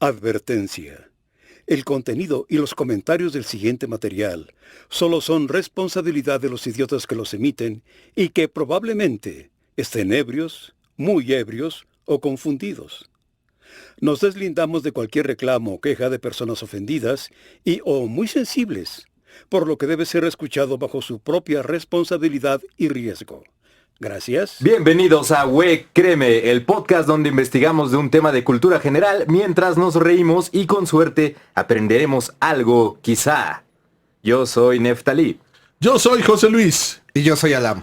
Advertencia. El contenido y los comentarios del siguiente material solo son responsabilidad de los idiotas que los emiten y que probablemente estén ebrios, muy ebrios o confundidos. Nos deslindamos de cualquier reclamo o queja de personas ofendidas y o muy sensibles, por lo que debe ser escuchado bajo su propia responsabilidad y riesgo. Gracias. Bienvenidos a We Créeme, el podcast donde investigamos de un tema de cultura general mientras nos reímos y con suerte aprenderemos algo, quizá. Yo soy Neftalí. Yo soy José Luis. Y yo soy Alam.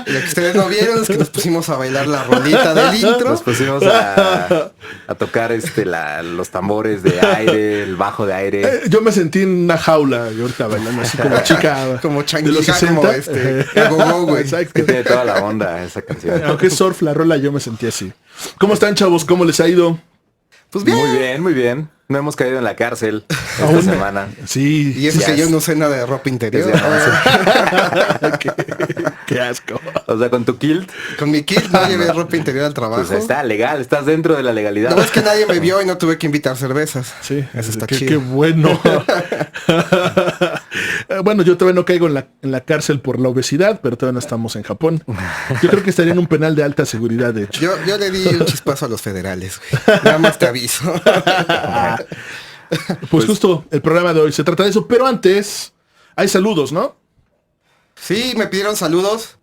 Lo que ustedes no vieron es que nos pusimos a bailar la rolita del intro. Nos pusimos a tocar los tambores de aire, el bajo de aire. Yo me sentí en una jaula y ahorita bailando así como chica. Como de changuita, los 60. Como agogó, güey. Exacto. Que tiene toda la onda esa canción. Aunque es surf la rola, yo me sentí así. ¿Cómo están, chavos? ¿Cómo les ha ido? Pues bien. Muy bien, muy bien. No hemos caído en la cárcel esta Aún. semana. Sí. Y eso que yo no sé nada de ropa interior. Qué asco. O sea, con tu kilt, Con mi kit no llevé ropa interior al trabajo. pues está legal, estás dentro de la legalidad. No, es que nadie me vio y no tuve que invitar cervezas. Sí, Eso está qué chido. bueno. Bueno, yo todavía no caigo en la cárcel por la obesidad, pero todavía no estamos en Japón. Yo creo que estaría en un penal de alta seguridad, de hecho. Yo le di un chispazo a los federales, güey. Nada más te aviso. Pues justo el programa de hoy se trata de eso, pero antes hay saludos, ¿no? Sí, me pidieron saludos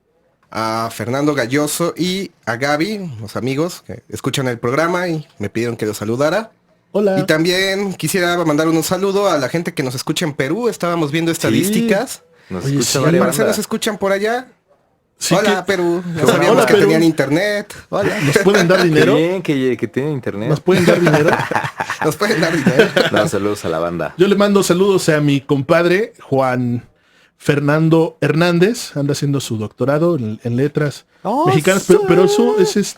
a Fernando Galloso y a Gaby, los amigos que escuchan el programa y me pidieron que los saludara. Hola. Y también quisiera mandar un saludo a la gente que nos escucha en Perú. Estábamos viendo estadísticas. Nos Oye, escucha sí, Al varias parecer bandas. nos escuchan por allá. Sí, Hola, que- Perú. No Hola, sabíamos que Perú. tenían internet. Hola. ¿Nos pueden dar Qué dinero? bien que tiene internet. ¿Nos pueden dar dinero? Nos pueden dar dinero. No, saludos a la banda. Yo le mando saludos a mi compadre Juan Fernando Hernández. Anda haciendo su doctorado en letras mexicanas, pero eso es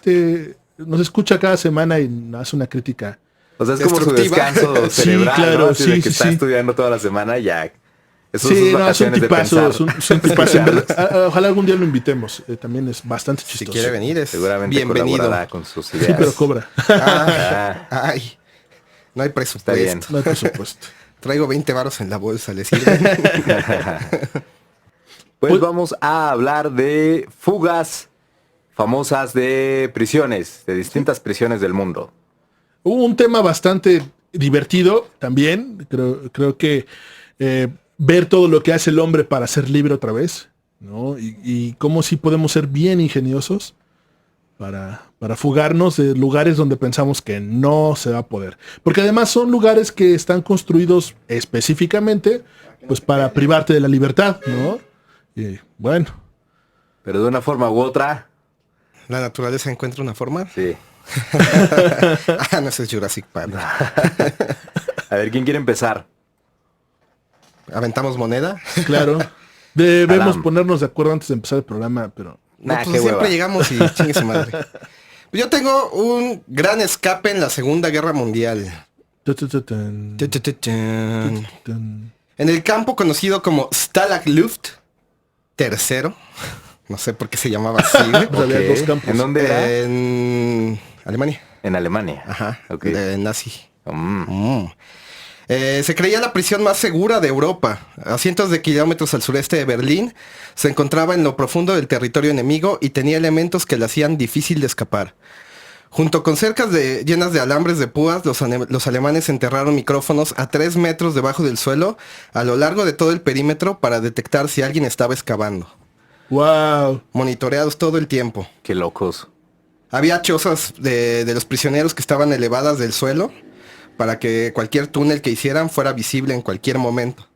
nos escucha cada semana y hace una crítica. O sea, es como su Destructiva. descanso Sí, cerebral, claro, ¿no? Así de sí, que sí, está sí. estudiando toda la semana y ya. Eso Sí, sus no, es un vacaciones de tipazo, pensar. es un tipazo. En verdad, ojalá algún día lo invitemos. También es bastante Si chistoso. quiere venir es Seguramente bienvenido. colaborará con sus Sí, ideas. pero cobra. Ah, ay, no hay presupuesto. Está bien. No hay presupuesto. Traigo 20 varos en la bolsa, ¿le sirve? Pues vamos a hablar de fugas famosas de prisiones, de distintas prisiones del mundo. Hubo un tema bastante divertido también. Creo que ver todo lo que hace el hombre para ser libre otra vez, ¿no? Y cómo sí podemos ser bien ingeniosos para fugarnos de lugares donde pensamos que no se va a poder. Porque además son lugares que están construidos específicamente pues para privarte de la libertad, ¿no? Y bueno, Pero de una forma u otra, La naturaleza encuentra una forma. sí. Ah, no, ese es Jurassic Park. A ver, ¿quién quiere empezar? Aventamos moneda. claro, debemos Adam. ponernos de acuerdo antes de empezar el programa, pero... No, Nah, pues qué siempre hueva. llegamos y chingue su madre. Yo tengo un gran escape en la Segunda Guerra Mundial. Tan. En el campo conocido como Stalag Luft III. No sé por qué se llamaba así, güey. Pues había Ok. dos campos. ¿En dónde era? En Alemania. En Alemania. Ajá. Ok. Nazi. Mm. Se creía la prisión más segura de Europa. A cientos de kilómetros al sureste de Berlín, se encontraba en lo profundo del territorio enemigo y tenía elementos que la hacían difícil de escapar. Junto con cercas llenas de alambres de púas, los alemanes enterraron micrófonos a 3 metros debajo del suelo a lo largo de todo el perímetro para detectar si alguien estaba excavando. Wow. Monitoreados todo el tiempo. Qué locos. Había chozas de los prisioneros que estaban elevadas del suelo para que cualquier túnel que hicieran fuera visible en cualquier momento.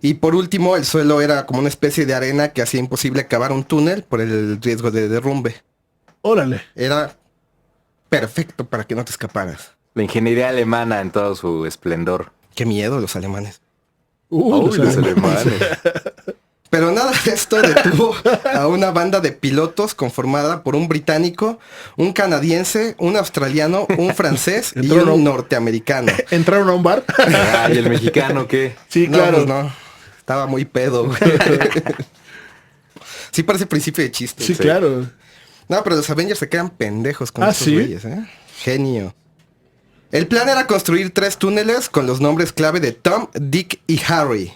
Y por último, el suelo era como una especie de arena que hacía imposible cavar un túnel por el riesgo de derrumbe. Órale. Era perfecto para que no te escaparas. La ingeniería alemana en todo su esplendor. Qué miedo los alemanes. Los Los alemanes. alemanes. Pero nada de esto detuvo a una banda de pilotos conformada por un británico, un canadiense, un australiano, un francés y un norteamericano. ¿Entraron a un bar? ¿Y el mexicano qué? Sí, No, claro. pues no. Estaba muy pedo, güey. Sí parece principio de chiste. Sí, claro. No, pero los Avengers se quedan pendejos con estos ¿sí? güeyes, ¿eh? Genio. El plan era construir 3 túneles con los nombres clave de Tom, Dick y Harry.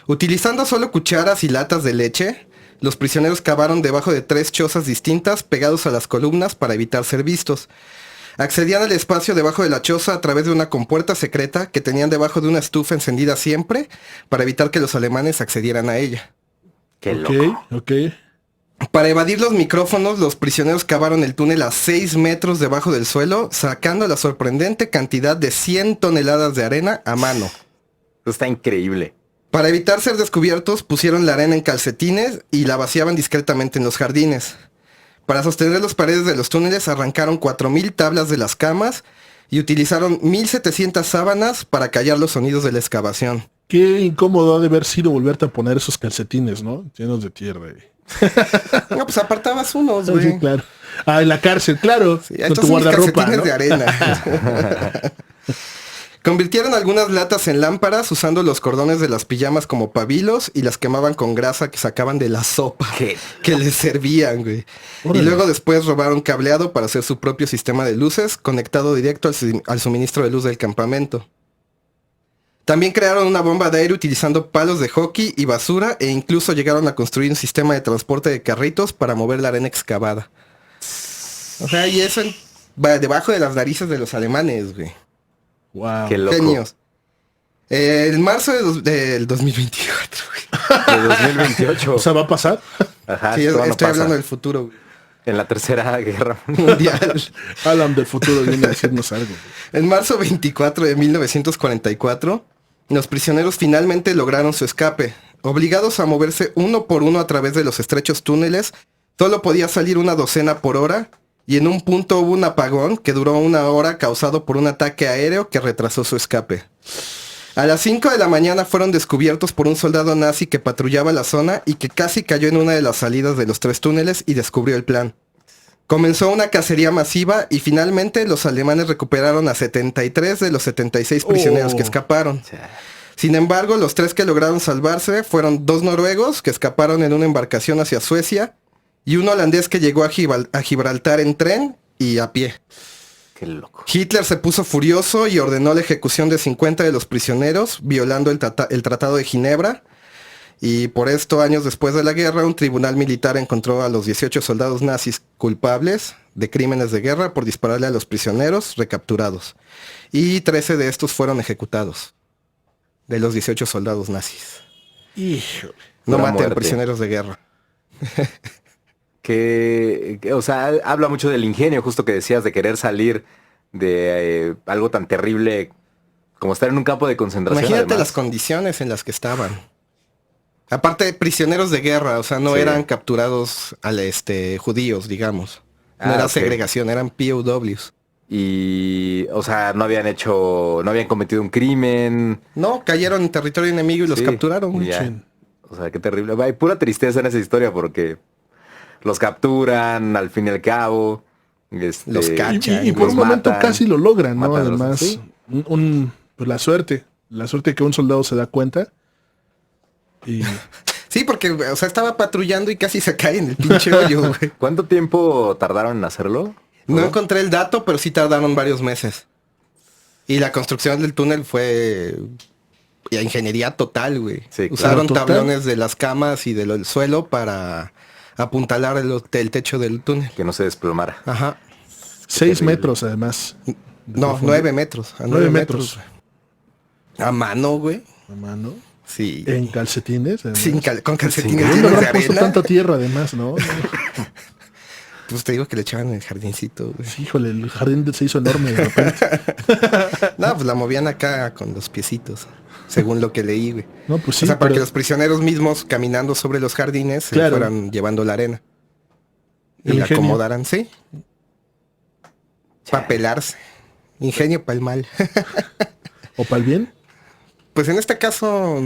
Utilizando solo cucharas y latas de leche, los prisioneros cavaron debajo de 3 chozas distintas pegados a las columnas para evitar ser vistos. Accedían al espacio debajo de la choza a través de una compuerta secreta que tenían debajo de una estufa encendida siempre para evitar que los alemanes accedieran a ella. Qué loco. Ok. Para evadir los micrófonos, los prisioneros cavaron el túnel a 6 metros debajo del suelo, sacando la sorprendente cantidad de 100 toneladas de arena a mano. Eso está increíble. Para evitar ser descubiertos, pusieron la arena en calcetines y la vaciaban discretamente en los jardines. Para sostener las paredes de los túneles, arrancaron 4,000 tablas de las camas y utilizaron 1,700 sábanas para callar los sonidos de la excavación. Qué incómodo ha de haber sido volverte a poner esos calcetines, ¿no? Llenos de tierra. No, pues apartabas unos, Sí, güey. claro. Ah, en la cárcel, claro. Sí, con estos tu son mis guardarropa, calcetines ¿no? de arena. Convirtieron algunas latas en lámparas usando los cordones de las pijamas como pabilos y las quemaban con grasa que sacaban de la sopa ¿Qué? que les servían, güey. Órale. Y luego después robaron cableado para hacer su propio sistema de luces conectado directo al suministro de luz del campamento. También crearon una bomba de aire utilizando palos de hockey y basura e incluso llegaron a construir un sistema de transporte de carritos para mover la arena excavada. O sea, y eso va debajo de las narices de los alemanes, güey. Wow. Qué loco. Genios. En marzo del 2024, güey. De 2028. O sea, ¿va a pasar? Ajá, Sí, esto no estoy pasa. hablando del futuro, güey. En la tercera guerra. Mundial. Alan del futuro viene a decirnos algo. En marzo 24 de 1944, los prisioneros finalmente lograron su escape. Obligados a moverse uno por uno a través de los estrechos túneles, solo podía salir una docena por hora, y en un punto hubo un apagón que duró 1 hora causado por un ataque aéreo que retrasó su escape. A las 5 de la mañana fueron descubiertos por un soldado nazi que patrullaba la zona y que casi cayó en una de las salidas de los 3 túneles y descubrió el plan. Comenzó una cacería masiva y finalmente los alemanes recuperaron a 73 de los 76 prisioneros que escaparon. Sin embargo, los 3 que lograron salvarse fueron 2 noruegos que escaparon en una embarcación hacia Suecia y un holandés que llegó a Gibraltar en tren y a pie. Qué loco. Hitler se puso furioso y ordenó la ejecución de 50 de los prisioneros, violando el Tratado de Ginebra. Y por esto, años después de la guerra, un tribunal militar encontró a los 18 soldados nazis culpables de crímenes de guerra por dispararle a los prisioneros recapturados. Y 13 de estos fueron ejecutados. De los 18 soldados nazis. Híjole. No Pura maten muerte. prisioneros de guerra. O sea, habla mucho del ingenio, justo que decías, de querer salir de algo tan terrible como estar en un campo de concentración. Imagínate además. las condiciones en las que estaban. Aparte, prisioneros de guerra, o sea, no Sí. eran capturados judíos, digamos. No Ah, era ok. segregación, eran POWs. Y, o sea, no habían cometido un crimen. No, cayeron en territorio enemigo y los Sí, capturaron, güey. ya. O sea, qué terrible. Hay pura tristeza en esa historia porque los capturan al fin y al cabo. Los cachan. Y por los un momento matan, casi lo logran, ¿no? matan a los- Además, sí. pues la suerte que un soldado se da cuenta. Y Sí, porque, o sea, estaba patrullando y casi se cae en el pinche hoyo, güey. ¿Cuánto tiempo tardaron en hacerlo? No encontré el dato, pero sí tardaron varios meses. Y la construcción del túnel fue ingeniería total, güey. Sí, claro. Usaron Total. tablones de las camas y del suelo para apuntalar el techo del túnel. Que no se desplomara. Ajá. 6 terrible. metros además. No, 9 metros. A 9 9 metros. metros. A mano, güey. A mano. Sí. En calcetines. además. Con calcetines ¿Dónde llenos de habrán puesto arena. tanta tierra además, no? Pues te digo que le echaban en el jardincito, güey. Sí, híjole, el jardín se hizo enorme de repente. No, pues la movían acá con los piecitos. Según lo que leí, güey. No, pues sí, o sea, para pero- que los prisioneros mismos caminando sobre los jardines se Claro. fueran llevando la arena. Y El la ingenio. acomodaran, sí. Para pelarse. Ingenio para el mal. ¿O para el bien? Pues en este caso,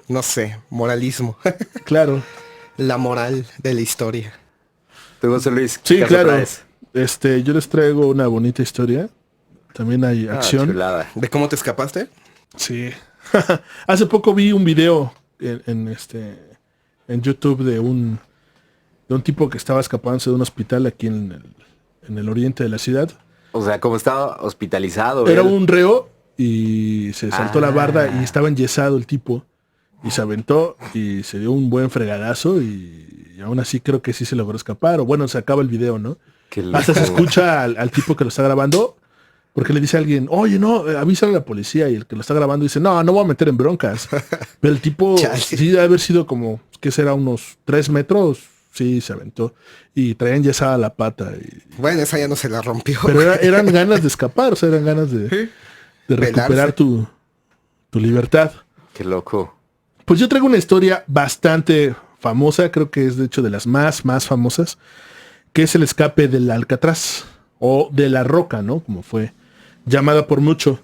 no sé, moralismo. Claro. La moral de la historia. ¿Tú, José Luis? Sí, qué caso claro. traes? Yo les traigo una bonita historia. También hay acción. Chulada. ¿De cómo te escapaste? Sí. Hace poco vi un video en YouTube de un tipo que estaba escapándose de un hospital aquí en el oriente de la ciudad. O sea, como estaba hospitalizado. Era él. un reo y se saltó la barda y estaba enyesado el tipo. Y se aventó y se dio un buen fregadazo y aún así creo que sí se logró escapar. O bueno, se acaba el video, ¿no? Qué Hasta se loco. escucha al tipo que lo está grabando. Porque le dice a alguien, oye, no, avísale a la policía. Y el que lo está grabando dice, no voy a meter en broncas. Pero el tipo Chale. sí debe haber sido como, ¿qué será? Unos 3 metros. Sí, se aventó. Y traía enyesada la pata. Bueno, esa ya no se la rompió. Pero eran ganas de escapar, o sea, eran ganas de recuperar tu libertad. Qué loco. Pues yo traigo una historia bastante famosa, creo que es de hecho de las más famosas, que es el escape del Alcatraz, o de la Roca, ¿no? Como fue llamada por mucho.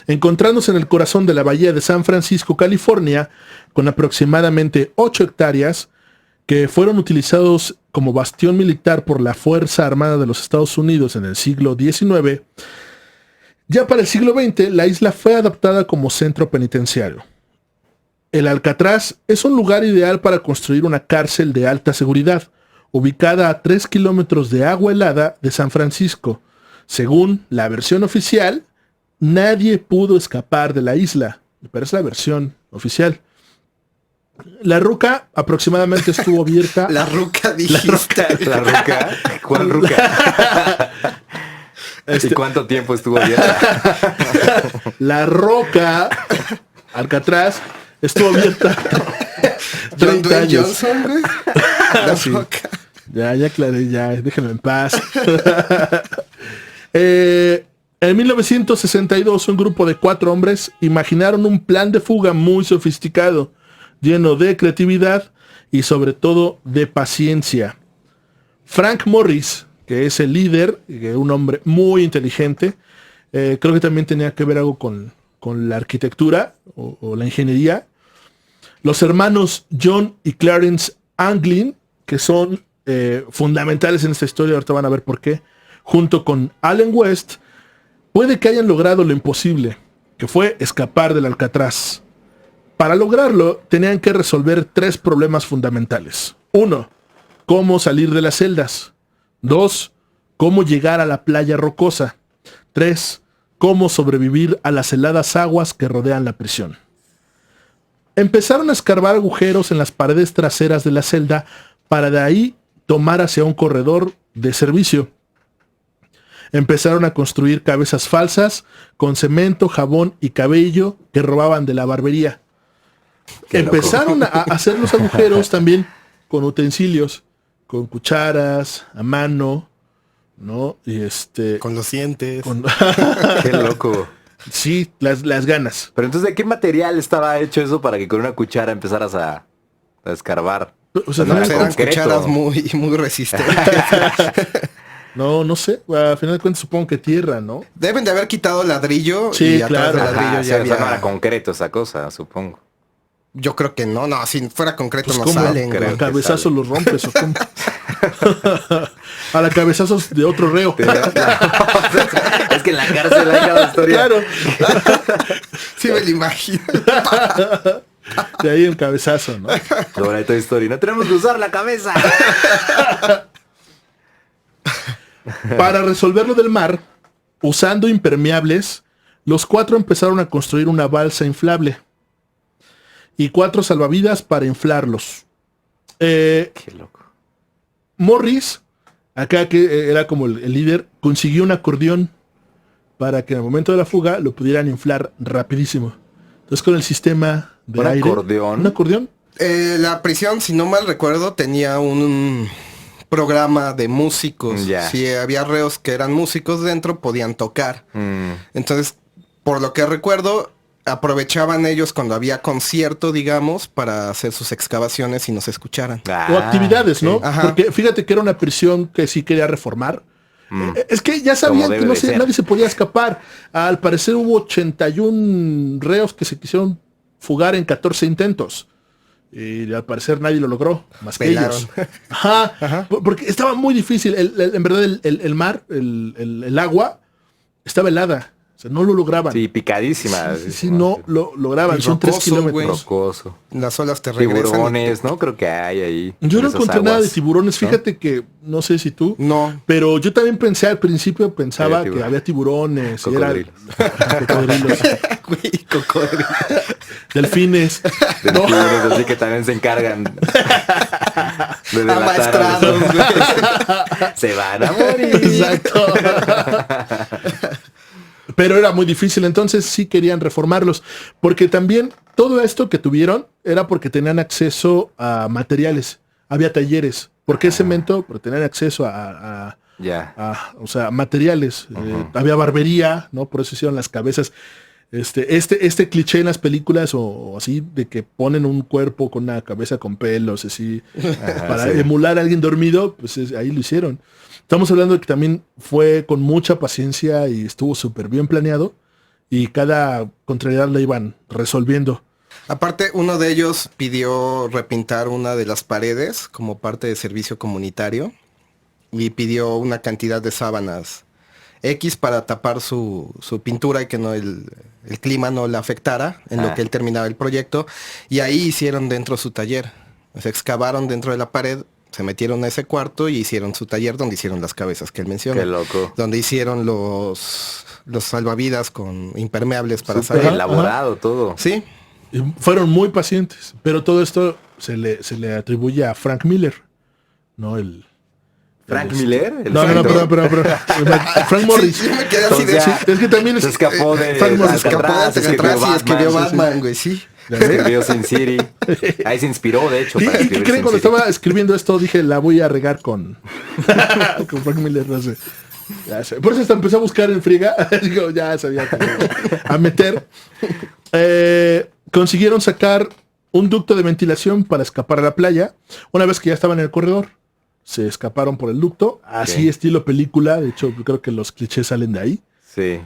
Encontrándose en el corazón de la bahía de San Francisco, California, con aproximadamente 8 hectáreas, que fueron utilizados como bastión militar por la Fuerza Armada de los Estados Unidos en el siglo XIX, ya para el siglo XX la isla fue adaptada como centro penitenciario. El Alcatraz es un lugar ideal para construir una cárcel de alta seguridad, ubicada a 3 kilómetros de agua helada de San Francisco. Según la versión oficial, nadie pudo escapar de la isla, pero es la versión oficial. La Ruca aproximadamente estuvo abierta. La ruca dijiste. La ruca. ¿Cuál ruca? ¿Y cuánto tiempo estuvo abierta? La Roca, Alcatraz, estuvo abierta John 30 Dwayne años. Johnson, güey. La Sí. roca. Ya aclaré, ya, déjenme en paz. En 1962, un grupo de 4 hombres imaginaron un plan de fuga muy sofisticado, lleno de creatividad y sobre todo de paciencia. Frank Morris, que es el líder, un hombre muy inteligente, creo que también tenía que ver algo con la arquitectura o la ingeniería. Los hermanos John y Clarence Anglin, que son fundamentales en esta historia, ahorita van a ver por qué, junto con Allen West, puede que hayan logrado lo imposible, que fue escapar del Alcatraz. Para lograrlo, tenían que resolver 3 problemas fundamentales. 1. Cómo salir de las celdas. 2. Cómo llegar a la playa rocosa. 3. Cómo sobrevivir a las heladas aguas que rodean la prisión. Empezaron a escarbar agujeros en las paredes traseras de la celda para de ahí tomar hacia un corredor de servicio. Empezaron a construir cabezas falsas con cemento, jabón y cabello que robaban de la barbería. Empezaron a hacer los agujeros también con utensilios, con cucharas, a mano, ¿no? Y Con los dientes. Qué loco. Sí, las ganas. Pero entonces, ¿de qué material estaba hecho eso para que con una cuchara empezaras a escarbar? O sea, No, al final era Eran concreto. cucharas muy resistentes. no sé, al final de cuentas supongo que tierra, ¿no? Deben de haber quitado ladrillo Sí, y atrás claro. del ladrillo Ajá, ya sí, o sea, había... no era concreto esa cosa, supongo. Yo creo que no, si fuera concreto Pues no ¿cómo? salen. Creo güey. A cabezazos los rompes o cómo. A la cabezazos de otro reo. Es que en la cárcel hay cada historia. Claro. Sí me lo imagino. De ahí el cabezazo, ¿no? Ahora hay Toy Story. No tenemos que usar la cabeza. Para resolverlo del mar, usando impermeables, los 4 empezaron a construir una balsa inflable y 4 salvavidas para inflarlos. Qué loco. Morris, acá que era como el líder, consiguió un acordeón para que en el momento de la fuga lo pudieran inflar rapidísimo. Entonces con el sistema de ¿Un aire... acordeón? ¿Un acordeón? La prisión, si no mal recuerdo, tenía un programa de músicos. Ya. Si había reos que eran músicos dentro, podían tocar. Entonces, por lo que recuerdo, aprovechaban ellos cuando había concierto, digamos, para hacer sus excavaciones y nos escucharan. O actividades, ¿no? Ajá. Porque fíjate que era una prisión que sí quería reformar. Es que ya sabían Como que debe de ser. nadie se podía escapar. Al parecer hubo 81 reos que se quisieron fugar en 14 intentos. Y al parecer nadie lo logró, más Pelaron. que ellos. Ajá. Porque estaba muy difícil. En verdad el mar, el agua, estaba helada. O sea, no lo lograban. Sí, picadísima. Sí, no lo lograban. Y Son 3 rocoso, kilómetros. güey. Rocoso. Las olas te regresan. Tiburones, ¿no? Creo que hay ahí. Yo en no esas encontré nada de aguas, tiburones. ¿no? Fíjate que, no sé si tú, No. pero yo también pensé al principio, pensaba Había que tiburones. había tiburones. y era- Cocodrilos. cocodrilos, Güey, cocodrilo. delfines. No, Delfines, así que también se encargan de delatar a Amaestrados, los- güey. Se van a morir. exacto. Pero era muy difícil, entonces sí querían reformarlos. Porque también todo esto que tuvieron era porque tenían acceso a materiales. Había talleres. ¿Por qué cemento? Porque tenían acceso Ya. o sea, materiales. Había barbería, ¿no? Por eso hicieron las cabezas. Este cliché en las películas o así, de que ponen un cuerpo con una cabeza con pelos, así, para sí. emular a alguien dormido, pues ahí lo hicieron. Estamos hablando de que también fue con mucha paciencia y estuvo súper bien planeado y cada contrariedad la iban resolviendo. Aparte, uno de ellos pidió repintar una de las paredes como parte de servicio comunitario y pidió una cantidad de sábanas X para tapar su pintura y que no el clima no la afectara en lo que él terminaba el proyecto. Y ahí hicieron dentro su taller. Se excavaron dentro de la pared, se metieron a ese cuarto y hicieron su taller donde hicieron las cabezas que él menciona. Qué loco. Donde hicieron los salvavidas con impermeables para Súper salir. elaborado todo. Sí, Y fueron muy pacientes, pero todo esto se le atribuye a Frank Miller, ¿no? ¿Frank Miller? El No, escritor. pero Frank Morris. Sí, yo me quedé así O de... sea, Es que también se escapó de Frank Morris Se escapó de Alcatraz y escribió Batman, güey, sí. Escribió Sin City. Ahí se inspiró, de hecho, ¿Y para qué escribir creen? Sin Cuando City. estaba escribiendo esto dije, la voy a regar con Frank Miller, no sé. Ya sé. Por eso hasta empecé a buscar en friega. Digo, ya sabía que a meter. Consiguieron sacar un ducto de ventilación para escapar a la playa. Una vez que ya estaban en el corredor, se escaparon por el ducto. Así Ok. estilo película. De hecho, creo que los clichés salen de ahí. Sí.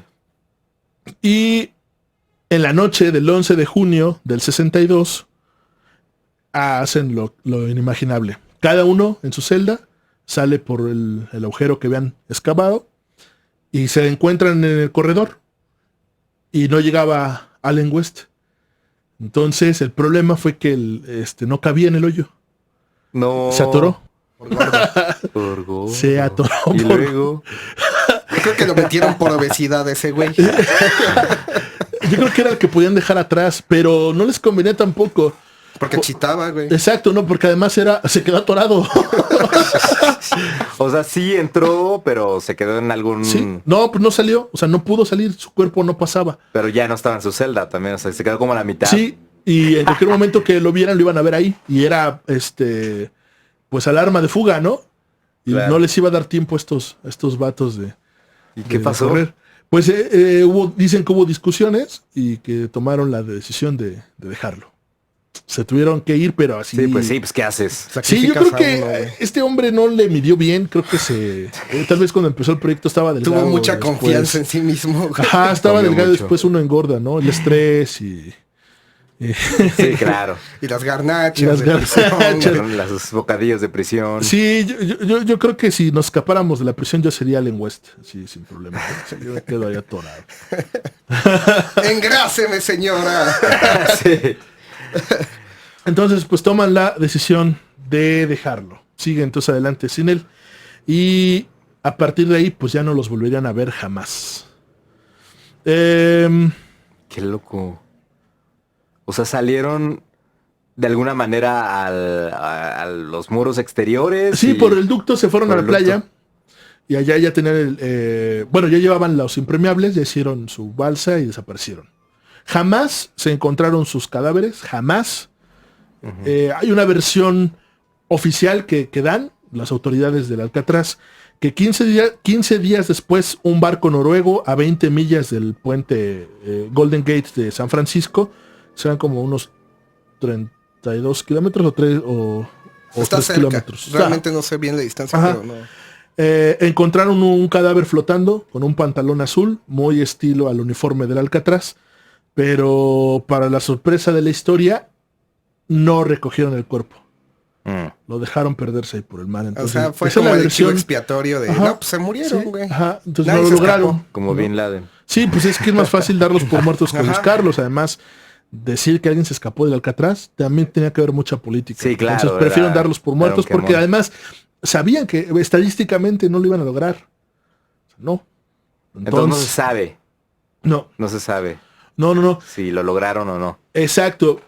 Y en la noche del 11 de junio del 62 hacen lo inimaginable. Cada uno en su celda sale por el agujero que habían excavado y se encuentran en el corredor y no llegaba Allen West. Entonces el problema fue que no cabía en el hoyo. No. Se atoró. Por gordo. Se atoró. Y por- luego. Creo que lo metieron por obesidad ese güey. Yo creo que era el que podían dejar atrás, pero no les convenía tampoco. Porque chitaba, güey. Exacto, no, porque además se quedó atorado. O sea, sí entró, pero se quedó en algún... Sí, no, pues no salió, o sea, no pudo salir, su cuerpo no pasaba. Pero ya no estaba en su celda también, o sea, se quedó como a la mitad. Sí, y en cualquier momento que lo vieran, lo iban a ver ahí. Y era, pues alarma de fuga, ¿no? Y Claro. no les iba a dar tiempo a estos vatos de... ¿Y qué de pasó? correr. Pues dicen que hubo discusiones y que tomaron la decisión de dejarlo. Se tuvieron que ir, pero así... Sí, pues ¿qué haces? Sí, yo Sacrificas creo a que uno, güey. este hombre no le midió bien, creo que tal vez cuando empezó el proyecto estaba delgado. Tuvo mucha después- confianza en sí mismo, güey. Ajá, estaba Comió delgado, mucho. después uno engorda, ¿no? El estrés y Sí, claro. Y las garnachas. Y las de prisión, garnachas. güey. Los bocadillos de prisión. sí, yo creo que si nos escapáramos de la prisión yo sería Allen West, sí, sin problema. Sí, yo me quedo ahí atorado. Engráseme, señora. Sí. Entonces, pues toman la decisión de dejarlo. Sigue entonces adelante sin él. Y a partir de ahí, pues ya no los volverían a ver jamás. Qué loco. O sea, salieron de alguna manera a los muros exteriores. Sí, y- por el ducto se fueron por a la el ducto. playa. Y allá ya tenían bueno, ya llevaban los impermeables, ya hicieron su balsa y desaparecieron. Jamás se encontraron sus cadáveres, jamás. Hay una versión oficial que dan las autoridades del Alcatraz, que 15 días después un barco noruego a 20 millas del puente Golden Gate de San Francisco, serán como unos 32 kilómetros o Está 3 cerca. kilómetros. Realmente no sé bien la distancia, Ajá. pero no. Encontraron un cadáver flotando con un pantalón azul, muy estilo al uniforme del Alcatraz, Pero para la sorpresa de la historia, no recogieron el cuerpo. Lo dejaron perderse ahí por el mar. Entonces, O sea, fue esa es como la el chivo versión. expiatorio de, Ajá. no, pues se murieron, Sí, güey. ajá, entonces Nadie no se lo escapó. lograron. Como Bin Laden. Sí, pues es que es más fácil darlos por muertos que Ajá. buscarlos. Además, decir que alguien se escapó del Alcatraz también tenía que haber mucha política. Sí, claro, Entonces prefieren era- darlos por era muertos un porque quemón. además sabían que estadísticamente no lo iban a lograr. No. Entonces no se sabe. no, No se sabe no. si lo lograron o no. Exacto.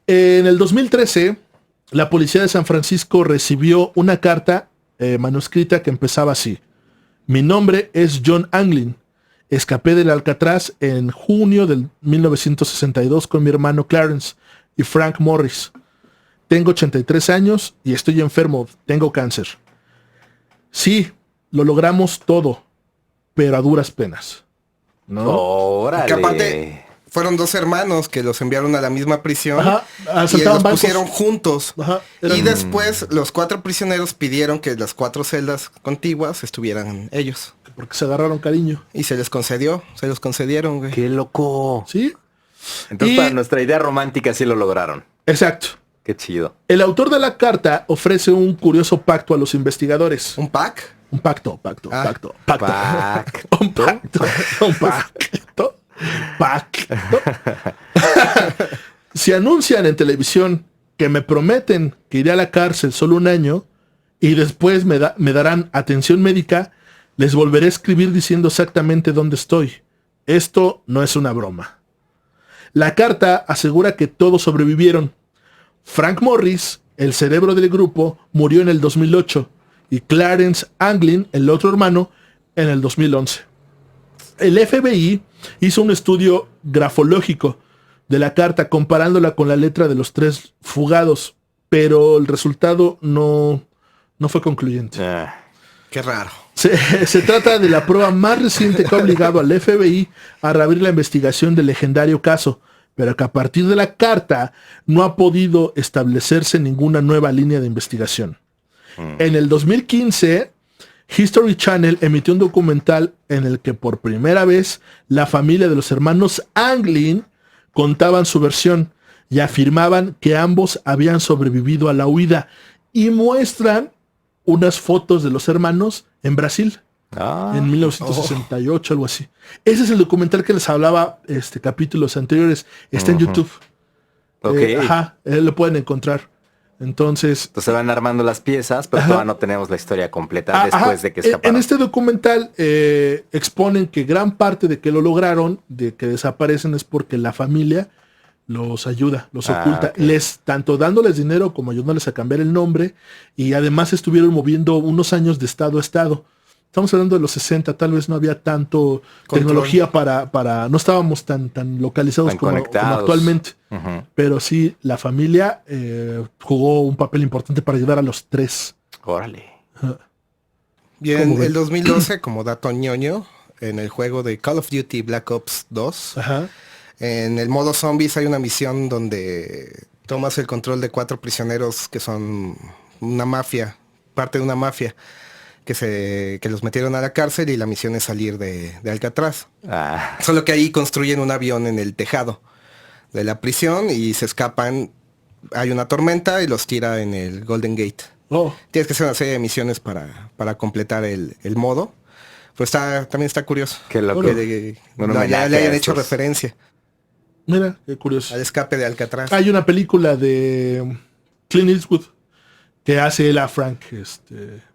En el 2013, la policía de San Francisco recibió una carta manuscrita que empezaba así. Mi nombre es John Anglin. Escapé del Alcatraz en junio del 1962 con mi hermano Clarence y Frank Morris. Tengo 83 años y estoy enfermo. Tengo cáncer. Sí, lo logramos todo, pero a duras penas. ¿No? Órale. Que aparte fueron 2 hermanos que los enviaron a la misma prisión. Ajá, Y asaltaban los bancos. pusieron juntos. Ajá, Y eran- después los 4 prisioneros pidieron que las 4 celdas contiguas estuvieran ellos. Porque se agarraron cariño. Y se les concedió, se los concedieron, güey. Qué loco. ¿Sí? Entonces Y- para nuestra idea romántica sí lo lograron. Exacto. Qué chido. El autor de la carta ofrece un curioso pacto a los investigadores. ¿Un pack? Un pacto. Pacto. Un pacto. Un pacto. Pacto. Si anuncian en televisión que me prometen que iré a la cárcel solo un año y después me darán atención médica, les volveré a escribir diciendo exactamente dónde estoy. Esto no es una broma. La carta asegura que todos sobrevivieron. Frank Morris, el cerebro del grupo, murió en el 2008 y Clarence Anglin, el otro hermano, en el 2011. El FBI hizo un estudio grafológico de la carta comparándola con la letra de los 3 fugados, pero el resultado no fue concluyente. Qué raro. Se trata de la prueba más reciente que ha obligado al FBI a reabrir la investigación del legendario caso, pero que a partir de la carta no ha podido establecerse ninguna nueva línea de investigación. En el 2015, History Channel emitió un documental en el que por primera vez la familia de los hermanos Anglin contaban su versión y afirmaban que ambos habían sobrevivido a la huida y muestran unas fotos de los hermanos en Brasil en 1968, algo así. Ese es el documental que les hablaba capítulos anteriores. Está en YouTube. Ok. Lo pueden encontrar. Entonces se van armando las piezas, pero Ajá. todavía no tenemos la historia completa después de que En escaparon. este documental exponen que gran parte de que lo lograron, de que desaparecen, es porque la familia los ayuda, los oculta, ok. les tanto dándoles dinero como ayudándoles a cambiar el nombre, y además estuvieron moviendo unos años de estado a estado. Estamos hablando de los 60, tal vez no había tanto Control. tecnología para no estábamos tan localizados Tan como conectados. actualmente. Ujú. Pero sí, la familia jugó un papel importante para ayudar a los 3. Órale. Y ¿Cómo en ves? el 2012, como dato ñoño, en el juego de Call of Duty Black Ops 2, Ajá. en el modo zombies hay una misión donde tomas el control de 4 prisioneros que son una mafia, parte de una mafia, que los metieron a la cárcel y la misión es salir de Alcatraz. Solo que ahí construyen un avión en el tejado de la prisión y se escapan. Hay una tormenta y los tira en el Golden Gate. Oh, Tienes que hacer una serie de misiones para completar el modo. Pues también está curioso. Qué loco. Que Un ya homenaje le a hayan hecho estos. referencia mira, qué curioso. al escape de Alcatraz. Hay una película de Clint Eastwood que hace él a Frank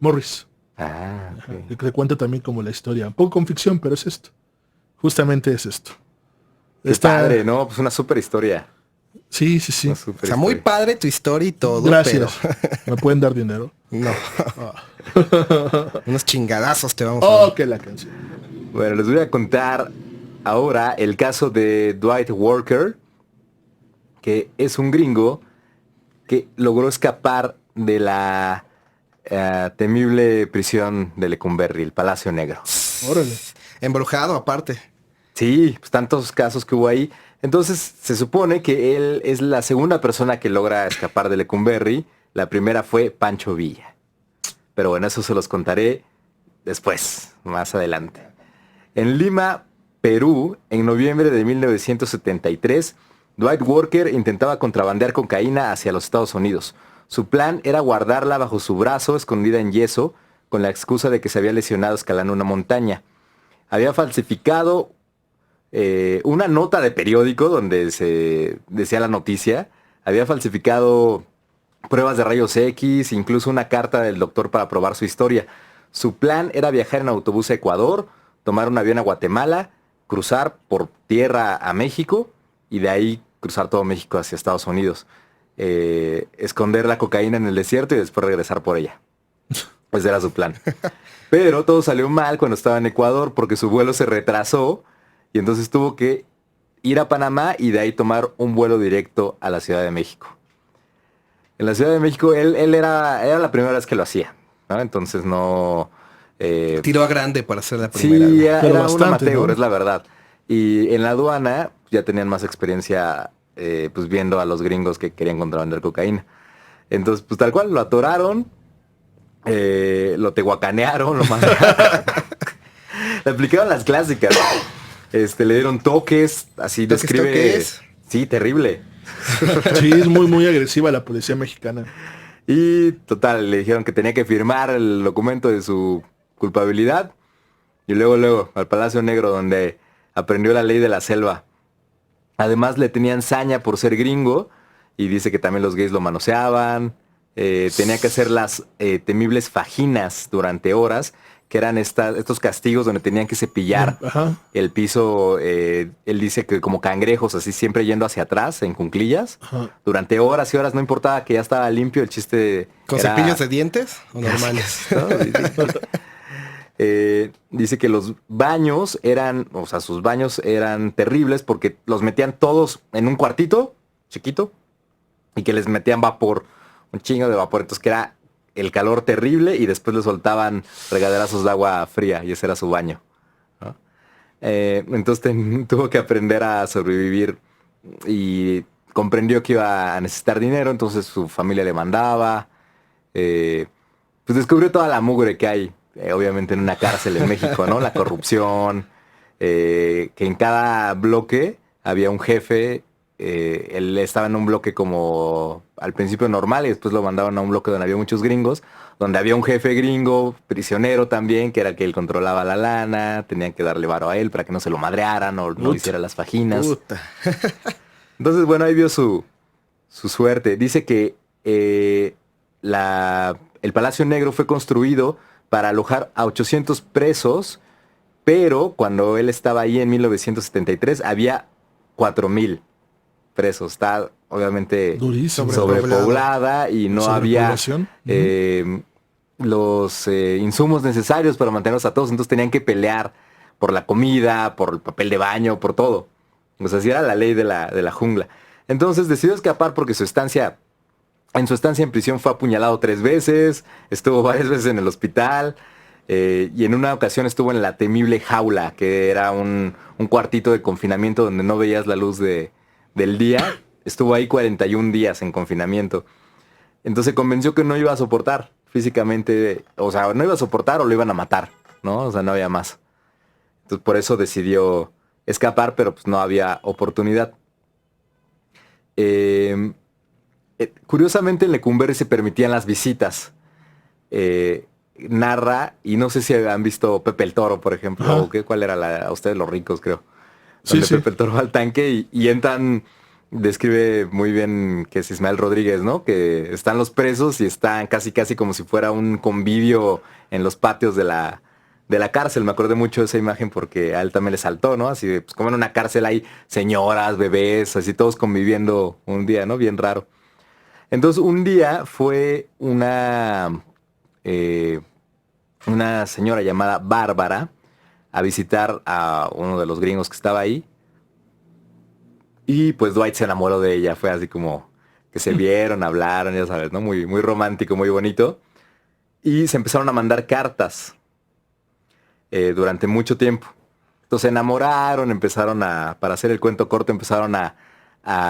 Morris. Ok. Que cuenta también como la historia. Un poco con ficción, pero es esto. Justamente es esto. Qué padre, ¿no? Pues una super historia. Sí. Una O super sea, muy historia. padre tu historia y todo. Gracias. Pero ¿Me pueden dar dinero? no. Unos chingadazos te vamos a Oh, dar. que la canción. Bueno, les voy a contar ahora el caso de Dwight Walker, que es un gringo que logró escapar de la temible prisión de Lecumberri, el Palacio Negro. Órale. Embrujado aparte. Sí, pues tantos casos que hubo ahí. Entonces se supone que él es la segunda persona que logra escapar de Lecumberri. La primera fue Pancho Villa. Pero bueno, eso se los contaré después, más adelante. En Lima, Perú, en noviembre de 1973, Dwight Walker intentaba contrabandear cocaína hacia los Estados Unidos. Su plan era guardarla bajo su brazo, escondida en yeso, con la excusa de que se había lesionado escalando una montaña. Había falsificado una nota de periódico donde se decía la noticia. Había falsificado pruebas de rayos X, incluso una carta del doctor para probar su historia. Su plan era viajar en autobús a Ecuador, tomar un avión a Guatemala, cruzar por tierra a México y de ahí cruzar todo México hacia Estados Unidos. Esconder la cocaína en el desierto y después regresar por ella. Ese era su plan. Pero todo salió mal cuando estaba en Ecuador porque su vuelo se retrasó y entonces tuvo que ir a Panamá y de ahí tomar un vuelo directo a la Ciudad de México. En la Ciudad de México él era la primera vez que lo hacía, ¿no? Entonces no... tiró a grande para ser la primera. Sí, Pero era un bastante, amateur, ¿no? es la verdad. Y en la aduana ya tenían más experiencia pues viendo a los gringos que querían contrabandear cocaína. Entonces, pues tal cual, lo atoraron, lo tehuacanearon, lo mandaron. Le aplicaron las clásicas. Le dieron toques, así ¿Toques, describe... toques? Sí, terrible. Sí, es muy, muy agresiva la policía mexicana. Y total, le dijeron que tenía que firmar el documento de su culpabilidad. Y luego, al Palacio Negro, donde aprendió la ley de la selva. Además, le tenían saña por ser gringo. Y dice que también los gays lo manoseaban. Tenía que hacer las temibles fajinas durante horas, que eran estos castigos donde tenían que cepillar Ajá. el piso. Él dice que como cangrejos, así siempre yendo hacia atrás, en cuclillas. Ajá. Durante horas y horas, no importaba que ya estaba limpio, el chiste ¿Con era... cepillos de dientes o normales? ¿no? Dice que los baños sus baños eran terribles porque los metían todos en un cuartito chiquito y que les metían vapor, un chingo de vapor, entonces que era el calor terrible y después le soltaban regaderazos de agua fría y ese era su baño, ¿no? Entonces tuvo que aprender a sobrevivir y comprendió que iba a necesitar dinero, entonces su familia le mandaba, pues descubrió toda la mugre que hay, obviamente en una cárcel en México, ¿no? La corrupción, que en cada bloque había un jefe. Él estaba en un bloque como al principio normal y después lo mandaban a un bloque donde había muchos gringos, donde había un jefe gringo, prisionero también, que era el que él controlaba la lana, tenían que darle varo a él para que no se lo madrearan o no hiciera las fajinas. Puta. Entonces, bueno, ahí vio su suerte. Dice que el Palacio Negro fue construido para alojar a 800 presos, pero cuando él estaba ahí en 1973 había 4,000 presos. Está obviamente Durísimo. sobrepoblada y no había Sobrepoblación. los insumos necesarios para mantenerlos a todos. Entonces tenían que pelear por la comida, por el papel de baño, por todo. O sea, así era la ley de la jungla. Entonces decidió escapar porque en su estancia en prisión fue apuñalado 3 veces, estuvo varias veces en el hospital. Y en una ocasión estuvo en la temible jaula, que era un cuartito de confinamiento donde no veías la luz del día. Estuvo ahí 41 días en confinamiento. Entonces se convenció que no iba a soportar físicamente, o sea, no iba a soportar o lo iban a matar, ¿no? O sea, no había más. Entonces por eso decidió escapar, pero pues no había oportunidad. Curiosamente en Lecumberri se permitían las visitas. Narra, y no sé si han visto Pepe el Toro, por ejemplo, Ajá. o cuál era a ustedes los ricos, creo. Sí, Donde sí. Pepe el Toro va al tanque y entran, describe muy bien que es Ismael Rodríguez, ¿no? Que están los presos y están casi como si fuera un convivio en los patios de la cárcel. Me acordé mucho de esa imagen porque a él también le saltó, ¿no? Así de, pues como en una cárcel hay señoras, bebés, así todos conviviendo un día, ¿no? Bien raro. Entonces un día fue una señora llamada Bárbara a visitar a uno de los gringos que estaba ahí. Y pues Dwight se enamoró de ella. Fue así como que se vieron, hablaron, ya sabes, ¿no? Muy, muy romántico, muy bonito. Y se empezaron a mandar cartas durante mucho tiempo. Entonces se enamoraron, para hacer el cuento corto, empezaron a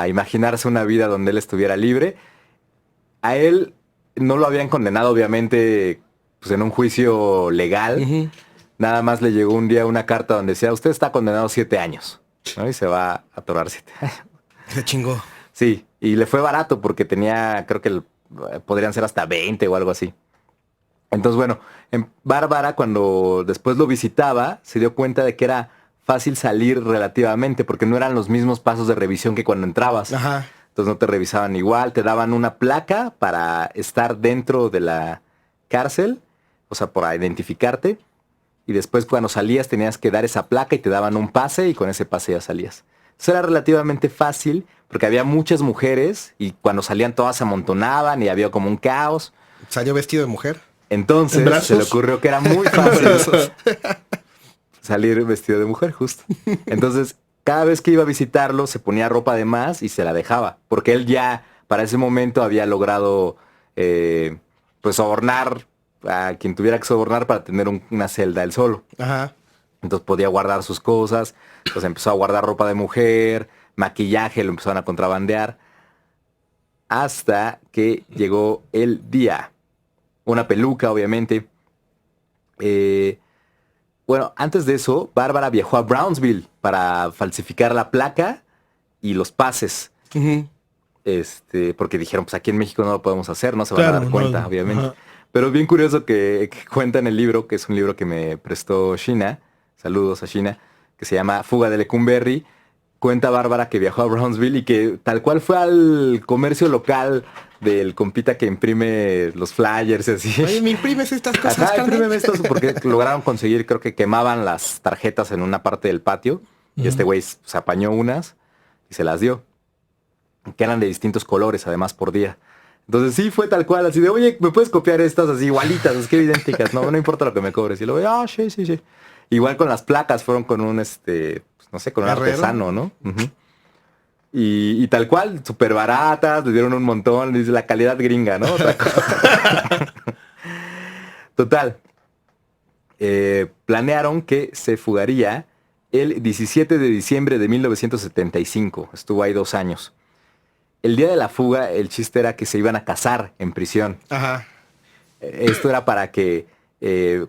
imaginarse una vida donde él estuviera libre. A él no lo habían condenado, obviamente, pues en un juicio legal. Ujú. nada más le llegó un día una carta donde decía, usted está condenado a 7 años, ¿no? Y se va a atorar 7 años. Se chingó. Sí, y le fue barato porque tenía, creo que podrían ser hasta 20 o algo así. Entonces, bueno, en Bárbara, cuando después lo visitaba, se dio cuenta de que era fácil salir relativamente, porque no eran los mismos pasos de revisión que cuando entrabas. Ajá. Entonces no te revisaban igual, te daban una placa para estar dentro de la cárcel, o sea, para identificarte. Y después cuando salías tenías que dar esa placa y te daban un pase y con ese pase ya salías. Eso era relativamente fácil porque había muchas mujeres y cuando salían todas se amontonaban y había como un caos. ¿Salió vestido de mujer? Entonces se le ocurrió que era muy fácil salir vestido de mujer, justo. Entonces, cada vez que iba a visitarlo, se ponía ropa de más y se la dejaba. Porque él ya, para ese momento, había logrado, pues, sobornar a quien tuviera que sobornar para tener una celda él solo. Ajá. Entonces podía guardar sus cosas. Entonces empezó a guardar ropa de mujer, maquillaje, lo empezaron a contrabandear. Hasta que llegó el día. Una peluca, obviamente. Bueno, antes de eso, Bárbara viajó a Brownsville para falsificar la placa y los pases. Ujú. Porque dijeron, pues aquí en México no lo podemos hacer, no se van a dar cuenta, no, obviamente. ajá. Pero es bien curioso que cuenta en el libro, que es un libro que me prestó Sheena, saludos a Sheena, que se llama Fuga de Lecumberri. Cuenta Bárbara que viajó a Brownsville y que tal cual fue al comercio local del compita que imprime los flyers y así. Oye, ¿me imprimes estas cosas, Ajá, carnal? imprímeme esto porque lograron conseguir, creo que quemaban las tarjetas en una parte del patio y este güey se apañó unas y se las dio. Que eran de distintos colores, además, por día. Entonces sí fue tal cual, así de, oye, ¿me puedes copiar estas así igualitas? Es que idénticas, no importa lo que me cobres. Y luego, sí. Igual con las placas, fueron con un, pues, no sé, con un ¿Herrero? artesano, ¿no? Ujú. Y tal cual, súper baratas, le dieron un montón, dice la calidad gringa, ¿no? Otra cosa. Total. Planearon que se fugaría el 17 de diciembre de 1975. Estuvo ahí 2 años. El día de la fuga, el chiste era que se iban a casar en prisión. Ajá. Esto era para que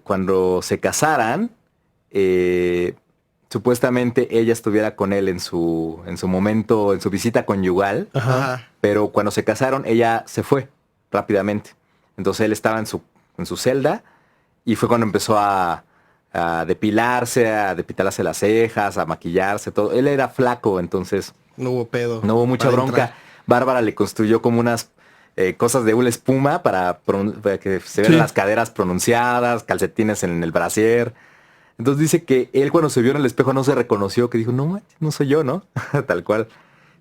cuando se casaran, supuestamente ella estuviera con él en su momento, en su visita conyugal. Ajá. Pero cuando se casaron, ella se fue rápidamente. Entonces él estaba en su celda y fue cuando empezó a depilarse, a depilarse las cejas, a maquillarse, todo. Él era flaco, entonces No hubo pedo. no hubo mucha para bronca. entrar. Bárbara le construyó como unas cosas de hula espuma para que se vean Sí. las caderas pronunciadas, calcetines en el brasier. Entonces dice que él cuando se vio en el espejo no se reconoció, que dijo, no manches, no soy yo, ¿no? Tal cual.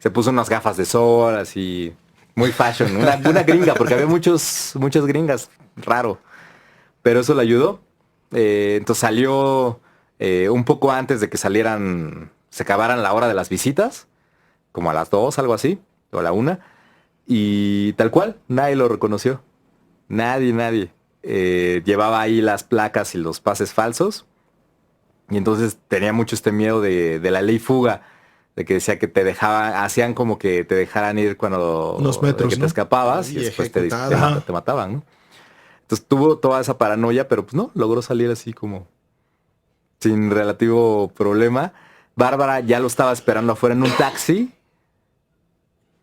Se puso unas gafas de sol, así, muy fashion. Una gringa, porque había muchas gringas, raro. Pero eso le ayudó. Entonces salió un poco antes de que se acabaran la hora de las visitas, como a las 2, algo así, o a la 1. Y tal cual, nadie lo reconoció. Nadie. Llevaba ahí las placas y los pases falsos. Y entonces tenía mucho este miedo de la ley fuga, de que decía que te dejaban, hacían como que te dejaran ir cuando Unos metros, de que ¿no? te escapabas y Y después ejecutado. te mataban, ¿no? Entonces tuvo toda esa paranoia, pero pues no, logró salir así como sin relativo problema. Bárbara ya lo estaba esperando afuera en un taxi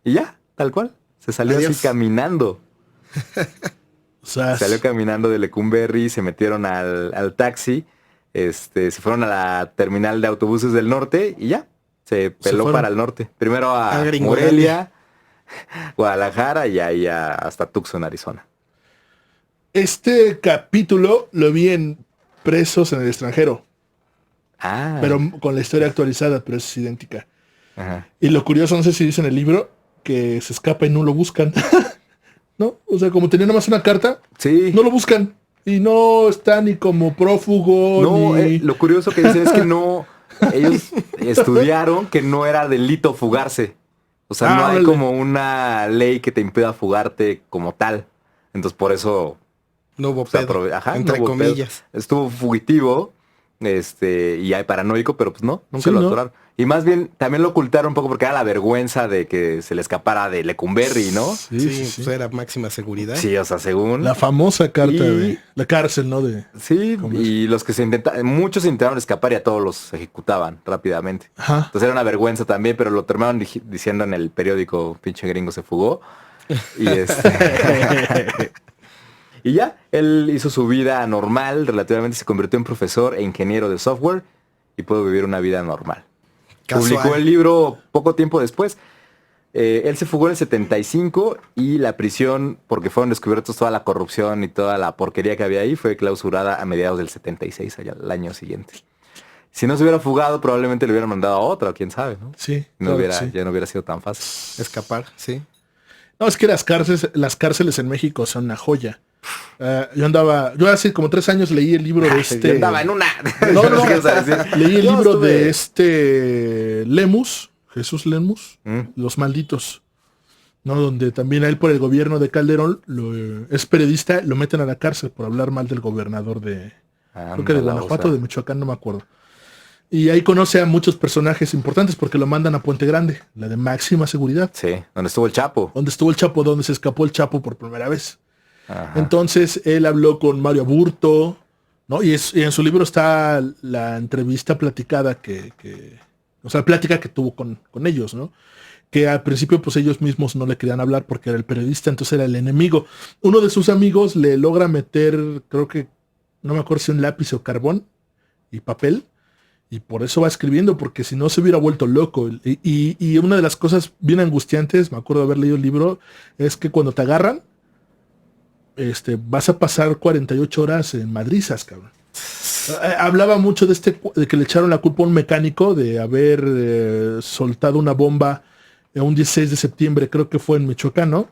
y ya, tal cual. Se salió Adiós. así caminando. O sea, Salió caminando de Lecumberri, se metieron al taxi, se fueron a la terminal de autobuses del norte y ya, se peló fueron. para el norte. Primero a A Gringolandia. Morelia, Guadalajara y ahí hasta Tucson, Arizona. este capítulo lo vi en Presos en el extranjero, Ah, pero con la historia actualizada, pero es idéntica. ajá. Y lo curioso, no sé si dice en el libro, que se escapa y no lo buscan. ¿No? O sea, como tenía nomás una carta, Sí. no lo buscan. Y no está ni como prófugo, No, ni... lo curioso que dicen es que no, ellos estudiaron que no era delito fugarse. O sea, no hay órale. como una ley que te impida fugarte como tal. Entonces por eso No hubo se pedo. Ajá, entre no hubo pedo. comillas. Estuvo fugitivo, y hay paranoico, pero pues no, nunca Sí, lo ¿no? atoraron. Y más bien también lo ocultaron un poco porque era la vergüenza de que se le escapara de Lecumberri, ¿no? Sí, pues era máxima seguridad. Sí, o sea, según... La famosa carta Y- de la cárcel, ¿no? Sí, ¿Cómo y los que muchos intentaron escapar y a todos los ejecutaban rápidamente. Ajá. Entonces era una vergüenza también, pero lo terminaron diciendo en el periódico, pinche gringo se fugó. Y y ya, él hizo su vida normal, relativamente se convirtió en profesor e ingeniero de software y pudo vivir una vida normal. Casual. Publicó el libro poco tiempo después. Él se fugó en el 75 y la prisión, porque fueron descubiertos toda la corrupción y toda la porquería que había ahí, fue clausurada a mediados del 76, allá, el año siguiente. Si no se hubiera fugado, probablemente le hubieran mandado a otra, quién sabe, ¿no? Sí, No claro que sí. Ya no hubiera sido tan fácil. Escapar, sí. No, es que las cárceles en México son una joya. Yo hace como 3 años leí el libro de Yo andaba en una... No, no, ¿Qué ibas a decir? leí el Yo libro estuve- de Lemus, Jesús Lemus, Los Malditos, ¿no? Donde también a él por el gobierno de Calderón, es periodista, lo meten a la cárcel por hablar mal del gobernador creo que de Ándala, Guanajuato o o sea. de Michoacán, no me acuerdo. Y ahí conoce a muchos personajes importantes porque lo mandan a Puente Grande, la de máxima seguridad, Sí, donde estuvo el Chapo. donde estuvo el Chapo, donde se escapó el Chapo por primera vez. Ajá. Entonces él habló con Mario Aburto, ¿no? Y en su libro está la entrevista platicada o sea, plática que tuvo con ellos, ¿no? Que al principio pues ellos mismos no le querían hablar porque era el periodista, entonces era el enemigo. Uno de sus amigos le logra meter, creo que, no me acuerdo si un lápiz o carbón y papel, y por eso va escribiendo, porque si no se hubiera vuelto loco. Y una de las cosas bien angustiantes, me acuerdo de haber leído el libro, es que cuando te agarran, vas a pasar 48 horas en madrizas, cabrón. Hablaba mucho de que le echaron la culpa a un mecánico de haber soltado una bomba un 16 de septiembre, creo que fue en Michoacán, ¿no?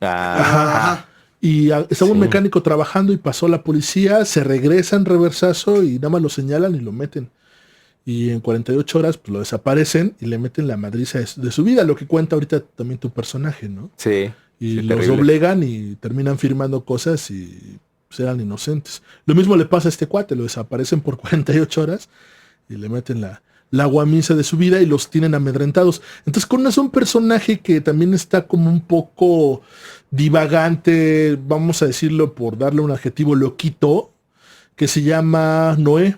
Ajá. Y estaba un Sí. mecánico trabajando y pasó la policía, se regresa en reversazo y nada más lo señalan y lo meten. Y en 48 horas pues lo desaparecen y le meten la madriza de su vida, lo que cuenta ahorita también tu personaje, ¿no? Sí. Y sí, los terrible. doblegan y terminan firmando cosas y pues, eran inocentes. Lo mismo le pasa a este cuate, lo desaparecen por 48 horas y le meten la guamisa de su vida y los tienen amedrentados. Entonces conoce un personaje que también está como un poco divagante, vamos a decirlo por darle un adjetivo loquito, que se llama Noé.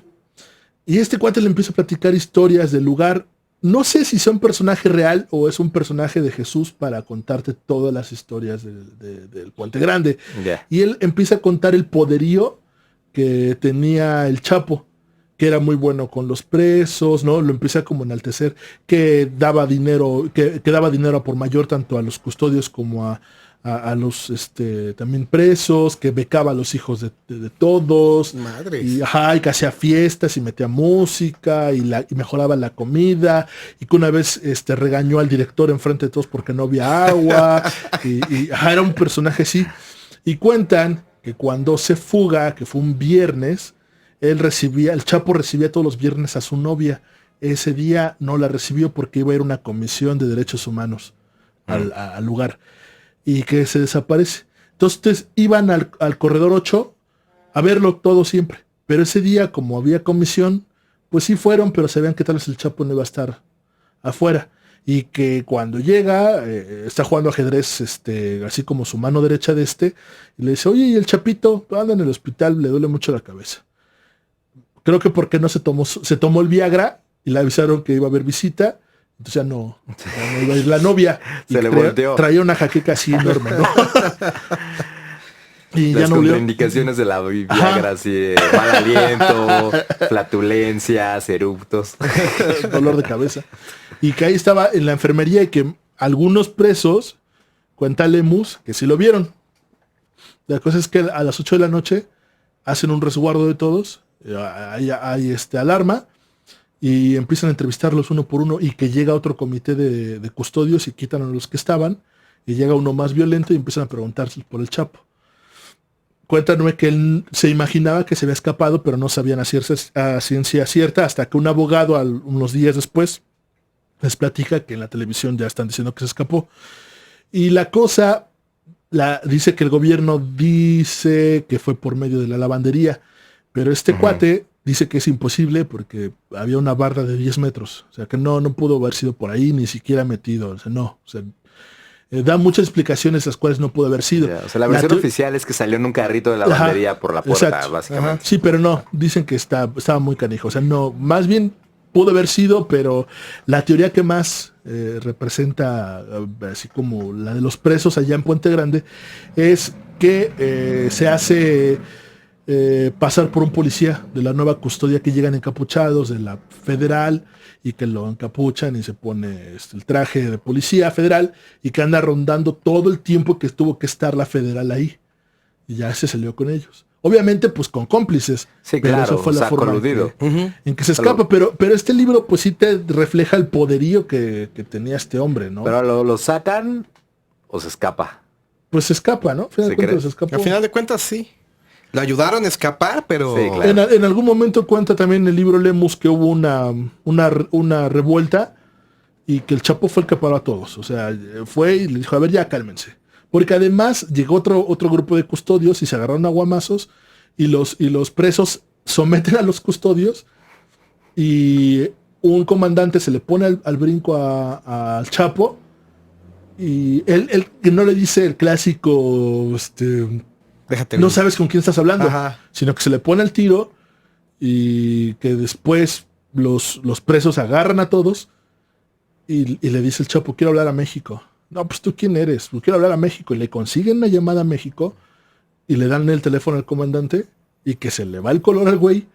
Y este cuate le empieza a platicar historias del lugar. No sé si sea un personaje real o es un personaje de Jesús para contarte todas las historias del Puente Grande. Ya. Y él empieza a contar el poderío que tenía el Chapo, que era muy bueno con los presos, ¿no? Lo empieza como a enaltecer, que daba dinero, que daba dinero a por mayor tanto a los custodios como a los también presos, que becaba a los hijos de todos. Madres. Y, y que hacía fiestas y metía música y mejoraba la comida y que una vez regañó al director enfrente de todos porque no había agua era un personaje así. Y cuentan que cuando se fuga, que fue un viernes, el Chapo recibía todos los viernes a su novia. Ese día no la recibió porque iba a ir a una comisión de derechos humanos al lugar y que se desaparece. Entonces iban al corredor 8 a verlo todo siempre. Pero ese día, como había comisión, pues sí fueron, pero sabían que tal vez el Chapo no iba a estar afuera. Y que cuando llega, está jugando ajedrez, así como su mano derecha y le dice, oye, ¿y el Chapito? Anda en el hospital, le duele mucho la cabeza. Creo que porque no se tomó el Viagra y le avisaron que iba a haber visita. Entonces ya no iba a ir la novia. Se le volteó. Traía una jaqueca así enorme, ¿no? Y Las ya no volvió. contraindicaciones de la Viagra, así, mal aliento, flatulencias, eruptos. Dolor de cabeza. Y que ahí estaba en la enfermería y que algunos presos, cuenta Lemus, que sí lo vieron. La cosa es que a las 8 de la noche hacen un resguardo de todos, hay alarma, y empiezan a entrevistarlos uno por uno y que llega otro comité de custodios y quitan a los que estaban, y llega uno más violento y empiezan a preguntarse por el Chapo. Cuéntame que él se imaginaba que se había escapado, pero no sabían a ciencia cierta, hasta que un abogado unos días después les platica que en la televisión ya están diciendo que se escapó. Y la cosa, dice que el gobierno dice que fue por medio de la lavandería, pero este cuate dice que es imposible porque había una barra de 10 metros. O sea, que no pudo haber sido por ahí, ni siquiera metido. O sea, no. O sea, da muchas explicaciones las cuales no pudo haber sido. O sea, la versión oficial es que salió en un carrito de lavandería por la puerta, exacto, básicamente. Sí, pero no, dicen que estaba muy canijo. O sea, no, más bien pudo haber sido, pero la teoría que más representa, así como la de los presos allá en Puente Grande, es que se hace pasar por un policía de la nueva custodia, que llegan encapuchados de la federal y que lo encapuchan y se pone el traje de policía federal y que anda rondando todo el tiempo que tuvo que estar la federal ahí. Y ya se salió con ellos. Obviamente, pues con cómplices. Sí, pero claro, eso fue la forma en que se escapa. Pero este libro, pues sí te refleja el poderío que tenía este hombre, ¿no? Pero lo sacan o se escapa. Pues se escapa, ¿no? Al final de cuentas, se escapó. Al final de cuentas, sí. Lo ayudaron a escapar, pero... Sí, claro. En algún momento cuenta también el libro Lemus que hubo una revuelta y que el Chapo fue el que paró a todos. O sea, fue y le dijo, a ver, ya cálmense. Porque además llegó otro grupo de custodios y se agarraron a guamazos y los presos someten a los custodios y un comandante se le pone al brinco al Chapo y él que no le dice el clásico, Déjate no ver. sabes con quién estás hablando, Ajá. sino que se le pone el tiro y que después los presos agarran a todos y le dice el Chapo, quiero hablar a México. No, pues tú quién eres, pues quiero hablar a México. Y le consiguen una llamada a México y le dan el teléfono al comandante y que se le va el color al güey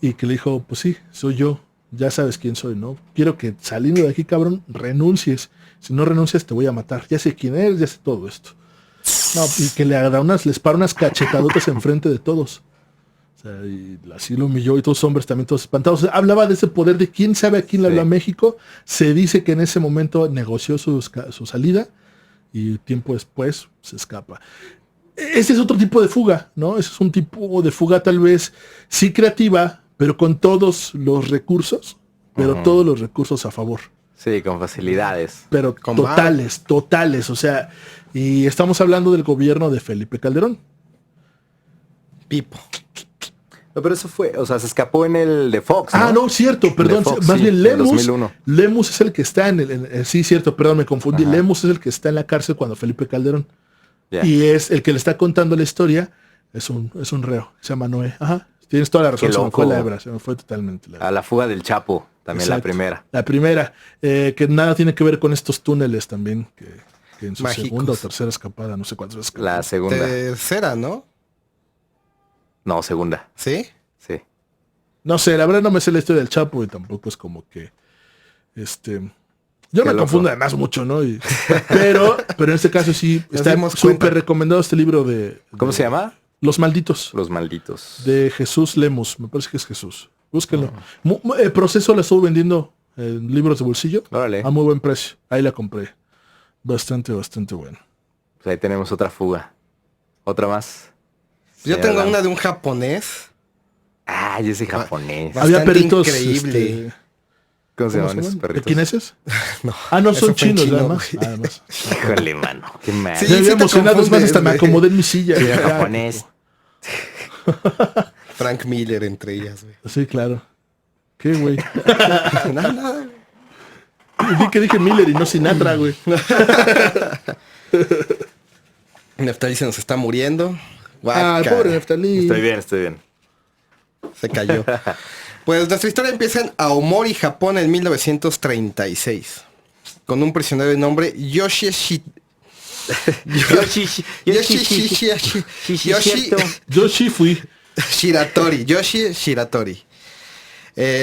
y que le dijo, pues sí, soy yo, ya sabes quién soy, ¿no? Quiero que saliendo de aquí, cabrón, renuncies. Si no renuncias te voy a matar. Ya sé quién eres, ya sé todo esto. No, y que les para unas cachetadotas enfrente de todos. O sea, y así lo humilló y todos los hombres también todos espantados. O sea, hablaba de ese poder de quién sabe a quién le habló a México. Se dice que en ese momento negoció su salida y tiempo después se escapa. Ese es otro tipo de fuga, ¿no? Ese es un tipo de fuga tal vez sí creativa, pero con todos los recursos, pero todos los recursos a favor. Sí, con facilidades. Pero Con totales, o sea, y estamos hablando del gobierno de Felipe Calderón. Pipo. No, pero eso fue, o sea, se escapó en el de Fox, ¿no? Ah, no, cierto, perdón, Fox, más sí, bien en Lemus. 2001. Lemus es el que está sí, cierto, perdón, me confundí. Ajá. Lemus es el que está en la cárcel cuando Felipe Calderón. Ya. Y es el que le está contando la historia, es un reo, se llama Noé. Ajá, tienes toda la razón, Qué se me fue loco. la hebra, se me fue totalmente la hebra. A la fuga del Chapo, también la Exacto. primera. La primera, que nada tiene que ver con estos túneles también, que en su Mágicos. segunda o tercera escapada, no sé cuántas veces. La segunda. Tercera, ¿no? No, segunda. ¿Sí? Sí. No sé, la verdad no me sé la historia del Chapo y tampoco es como que, yo Qué me loco. confundo además mucho, ¿no? pero en este caso sí, Nos está dimos cuenta. súper recomendado este libro ¿Cómo se llama? Los Malditos, Los Malditos. de Jesús Lemus, me parece que es Jesús. Búsquenlo. El Proceso la estuvo vendiendo en libros de bolsillo Órale. a muy buen precio. Ahí la compré. Bastante bueno. Pues ahí tenemos otra fuga. Otra más. Yo Señor tengo Lam. una de un japonés. Ah, yo soy japonés. Bastante Había perritos increíble. ¿Cómo se ¿cómo llaman se esos llaman? perritos? ¿Quineses? No. Ah, no, eso son fue en chinos, chino, además. güey. Además. Híjole, mano. Qué mal. Sí, Me había te emocionado, es más, hasta me confundes, acomodé en mi silla. Soy Ya, japonés. Frank Miller entre ellas, güey. Sí, claro. ¿Qué, güey? Nada. Vi que dije Miller y no Sinatra, güey. Neftali se nos está muriendo. Ah, Guaca. pobre Neftalí. Estoy bien. Se cayó. Pues nuestra historia empieza en Aomori, Japón, en 1936. Con un prisionero de nombre Yoshi Yo sí fui. Shiratori. Yoshi Shiratori.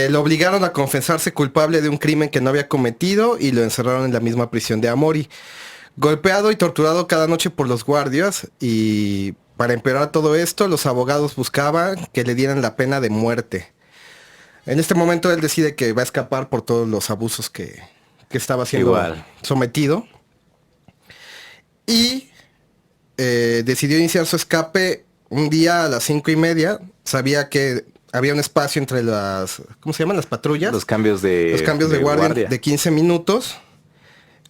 Lo obligaron a confesarse culpable de un crimen que no había cometido y lo encerraron en la misma prisión de Aomori. Golpeado y torturado cada noche por los guardias, y para empeorar todo esto, los abogados buscaban que le dieran la pena de muerte. En este momento él decide que va a escapar por todos los abusos que estaba siendo sometido. Y decidió iniciar su escape un día a las 5:30. Sabía que había un espacio entre las... ¿Cómo se llaman? Las patrullas. Los cambios de Los cambios de guardia de 15 minutos.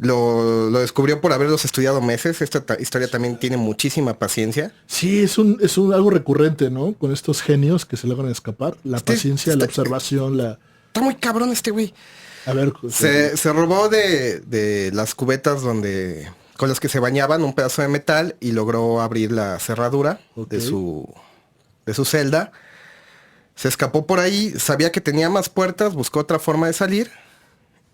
lo descubrió por haberlos estudiado meses. Esta historia también tiene muchísima paciencia. Sí, es algo recurrente, ¿no? Con estos genios que se logran escapar. La paciencia, la observación, Está muy cabrón este güey. A ver. Se robó de las cubetas con las que se bañaban un pedazo de metal y logró abrir la cerradura de su celda. Se escapó por ahí, sabía que tenía más puertas, buscó otra forma de salir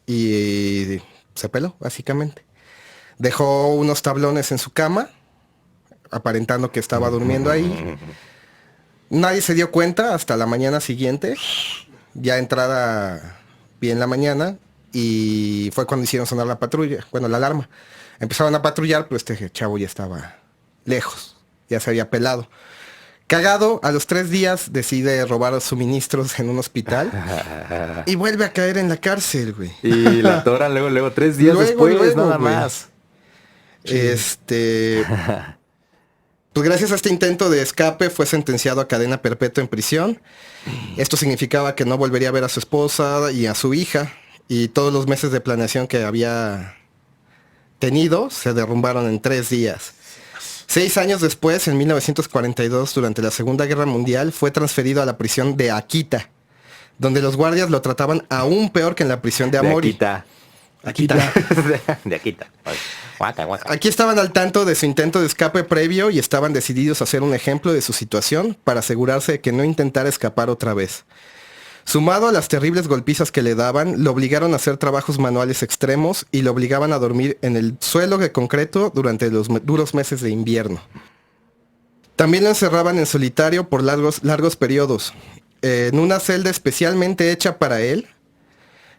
y se peló, básicamente. Dejó unos tablones en su cama, aparentando que estaba durmiendo ahí. Nadie se dio cuenta hasta la mañana siguiente, ya entrada bien la mañana, y fue cuando hicieron sonar la patrulla, bueno, la alarma. Empezaron a patrullar, pero este chavo ya estaba lejos, ya se había pelado. Cagado, a los 3 días decide robar suministros en un hospital y vuelve a caer en la cárcel, güey. Y la atoran luego, 3 días después, nada más. Pues gracias a este intento de escape fue sentenciado a cadena perpetua en prisión. Esto significaba que no volvería a ver a su esposa y a su hija. Y todos los meses de planeación que había tenido se derrumbaron en 3 días. 6 años después, en 1942, durante la Segunda Guerra Mundial, fue transferido a la prisión de Akita, donde los guardias lo trataban aún peor que en la prisión de Amori. Akita. De Akita. Guaca. Aquí estaban al tanto de su intento de escape previo y estaban decididos a hacer un ejemplo de su situación para asegurarse de que no intentara escapar otra vez. Sumado a las terribles golpizas que le daban, lo obligaron a hacer trabajos manuales extremos y lo obligaban a dormir en el suelo de concreto durante los duros meses de invierno. También lo encerraban en solitario por largos periodos, en una celda especialmente hecha para él,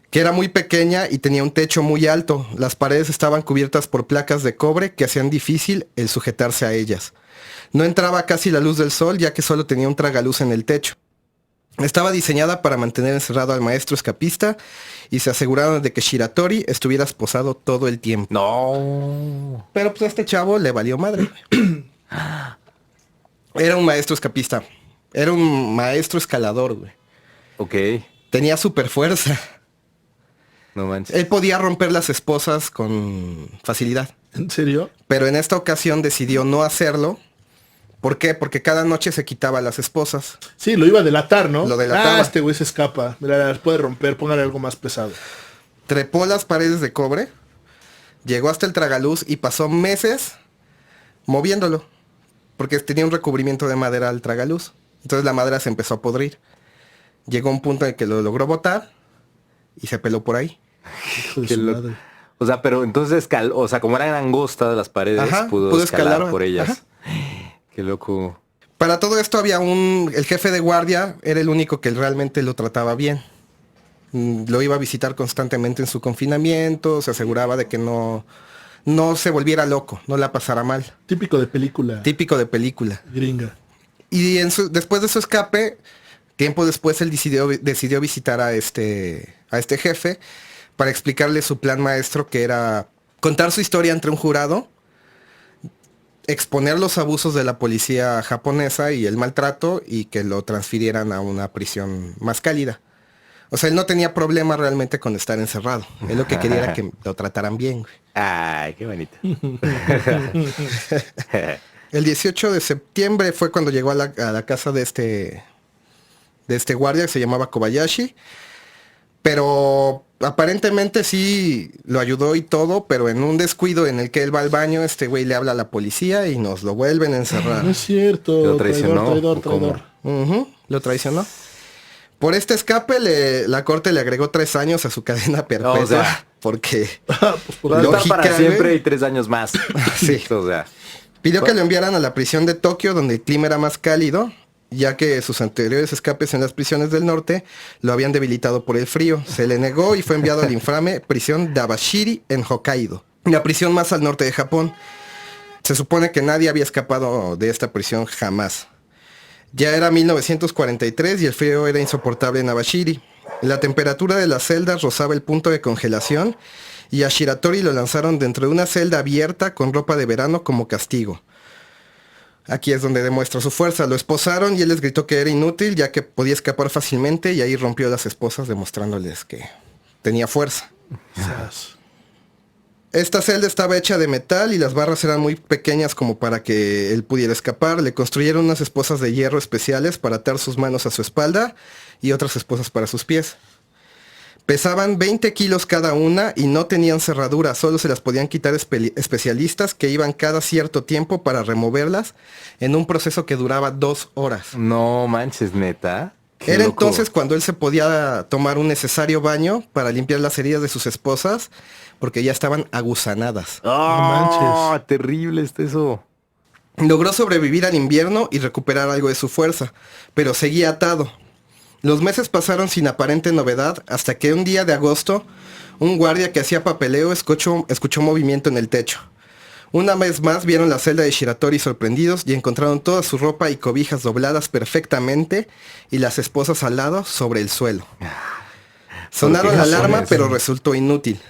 que era muy pequeña y tenía un techo muy alto. Las paredes estaban cubiertas por placas de cobre que hacían difícil el sujetarse a ellas. No entraba casi la luz del sol, ya que solo tenía un tragaluz en el techo. Estaba diseñada para mantener encerrado al maestro escapista y se aseguraron de que Shiratori estuviera esposado todo el tiempo. No. Pero pues a este chavo le valió madre. Era un maestro escapista. Era un maestro escalador, güey. Ok. Tenía super fuerza. No manches. Él podía romper las esposas con facilidad. ¿En serio? Pero en esta ocasión decidió no hacerlo. ¿Por qué? Porque cada noche se quitaba las esposas. Sí, lo iba a delatar, ¿no? Lo delataba. Este güey se escapa. Mira, las puede romper, póngale algo más pesado. Trepó las paredes de cobre, llegó hasta el tragaluz y pasó meses moviéndolo. Porque tenía un recubrimiento de madera al tragaluz. Entonces la madera se empezó a podrir. Llegó un punto en que lo logró botar y se peló por ahí. Hijo de su madre. O sea, pero entonces, como eran angostas las paredes, Ajá, pudo escalar por ellas. Ajá. Qué loco. Para todo esto había el jefe de guardia, era el único que realmente lo trataba bien. Lo iba a visitar constantemente en su confinamiento, se aseguraba de que no se volviera loco, no la pasara mal. Típico de película. Típico de película. Gringa. Y después de su escape, tiempo después él decidió visitar a este jefe para explicarle su plan maestro, que era contar su historia ante un jurado, exponer los abusos de la policía japonesa y el maltrato y que lo transfirieran a una prisión más cálida. O sea, él no tenía problema realmente con estar encerrado. Él lo que quería era que lo trataran bien, güey. Ay, qué bonito. El 18 de septiembre fue cuando llegó a la casa de este guardia que se llamaba Kobayashi. Pero aparentemente sí lo ayudó y todo, pero en un descuido en el que él va al baño, este güey le habla a la policía y nos lo vuelven a encerrar. No es cierto. Lo traicionó. Traidor. Lo traicionó. Por este escape, la corte le agregó 3 años a su cadena perpetua. No, o sea, porque Pues por va a estar lógica, para siempre güey. y 3 años más. Sí. O sea, Pidió que lo enviaran a la prisión de Tokio, donde el clima era más cálido, ya que sus anteriores escapes en las prisiones del norte lo habían debilitado por el frío. Se le negó y fue enviado a la infame prisión de Abashiri en Hokkaido, la prisión más al norte de Japón. Se supone que nadie había escapado de esta prisión jamás. Ya era 1943 y el frío era insoportable en Abashiri. La temperatura de las celdas rozaba el punto de congelación y a Shiratori lo lanzaron dentro de una celda abierta con ropa de verano como castigo. Aquí es donde demuestra su fuerza. Lo esposaron y él les gritó que era inútil ya que podía escapar fácilmente y ahí rompió las esposas demostrándoles que tenía fuerza. Esta celda estaba hecha de metal y las barras eran muy pequeñas como para que él pudiera escapar. Le construyeron unas esposas de hierro especiales para atar sus manos a su espalda y otras esposas para sus pies. Pesaban 20 kilos cada una y no tenían cerradura, solo se las podían quitar especialistas que iban cada cierto tiempo para removerlas en un proceso que duraba 2 horas. No manches, neta. Qué Era loco. entonces cuando él se podía tomar un necesario baño para limpiar las heridas de sus esposas porque ya estaban aguzanadas. ¡Oh, manches. terrible está eso! Logró sobrevivir al invierno y recuperar algo de su fuerza, pero seguía atado. Los meses pasaron sin aparente novedad hasta que un día de agosto, un guardia que hacía papeleo escuchó movimiento en el techo. Una vez más vieron la celda de Shiratori sorprendidos y encontraron toda su ropa y cobijas dobladas perfectamente y las esposas al lado sobre el suelo. Sonaron la alarma, pero resultó inútil.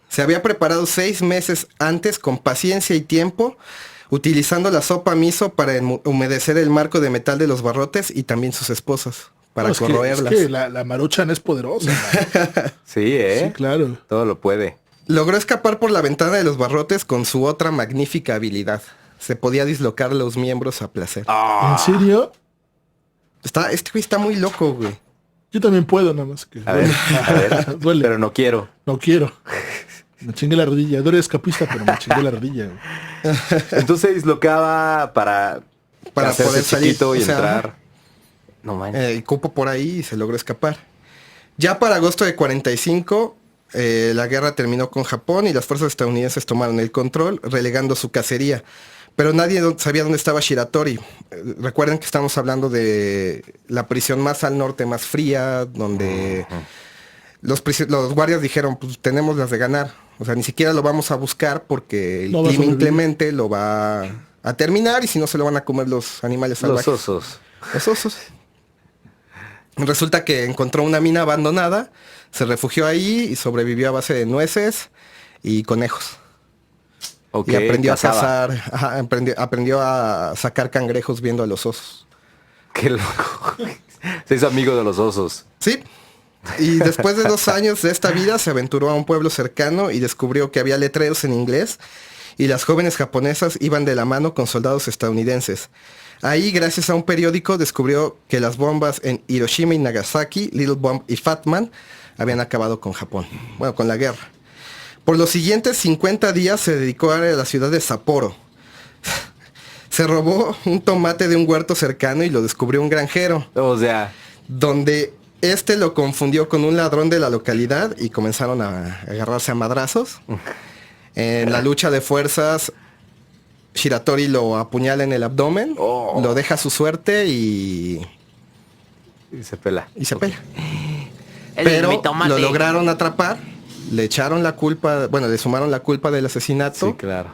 Se había preparado 6 meses antes con paciencia y tiempo, utilizando la sopa miso para humedecer el marco de metal de los barrotes y también sus esposas, para No, corroerlas. es que la Maruchan es poderosa. Man. Sí, Sí, claro. Todo lo puede. Logró escapar por la ventana de los barrotes con su otra magnífica habilidad. Se podía dislocar los miembros a placer. ¿En serio? Este güey está muy loco, güey. Yo también puedo, nada más que. A ver. Duele. Pero no quiero. No quiero. Me chingué la rodilla. Yo era escapista, pero me chingué la rodilla. Güey. Entonces se dislocaba para hacerse poder salir, chiquito y o sea, entrar. No manches. El cupo por ahí y se logró escapar. Ya para agosto de 45, la guerra terminó con Japón y las fuerzas estadounidenses tomaron el control, relegando su cacería. Pero nadie sabía dónde estaba Shiratori. Recuerden que estamos hablando de la prisión más al norte, más fría, donde los guardias dijeron, pues tenemos las de ganar. O sea, ni siquiera lo vamos a buscar porque el No va a clima sobrevivir. inclemente lo va a terminar y si no se lo van a comer los animales salvajes. Los osos. Los osos. Resulta que encontró una mina abandonada, se refugió ahí y sobrevivió a base de nueces y conejos. Ok, Y aprendió cazaba. a cazar, ajá, aprendió a sacar cangrejos viendo a los osos. Qué loco. Se hizo amigo de los osos. Sí. Y después de 2 años de esta vida se aventuró a un pueblo cercano y descubrió que había letreros en inglés y las jóvenes japonesas iban de la mano con soldados estadounidenses. Ahí, gracias a un periódico, descubrió que las bombas en Hiroshima y Nagasaki, Little Bomb y Fat Man, habían acabado con Japón. Bueno, con la guerra. Por los siguientes 50 días se dedicó a la ciudad de Sapporo. Se robó un tomate de un huerto cercano y lo descubrió un granjero, O sea, donde este lo confundió con un ladrón de la localidad y comenzaron a agarrarse a madrazos. En la lucha de fuerzas, Shiratori lo apuñala en el abdomen, lo deja a su suerte y se pela. se pela. Pero lo lograron atrapar, le echaron la culpa, bueno, le sumaron la culpa del asesinato. Sí, claro.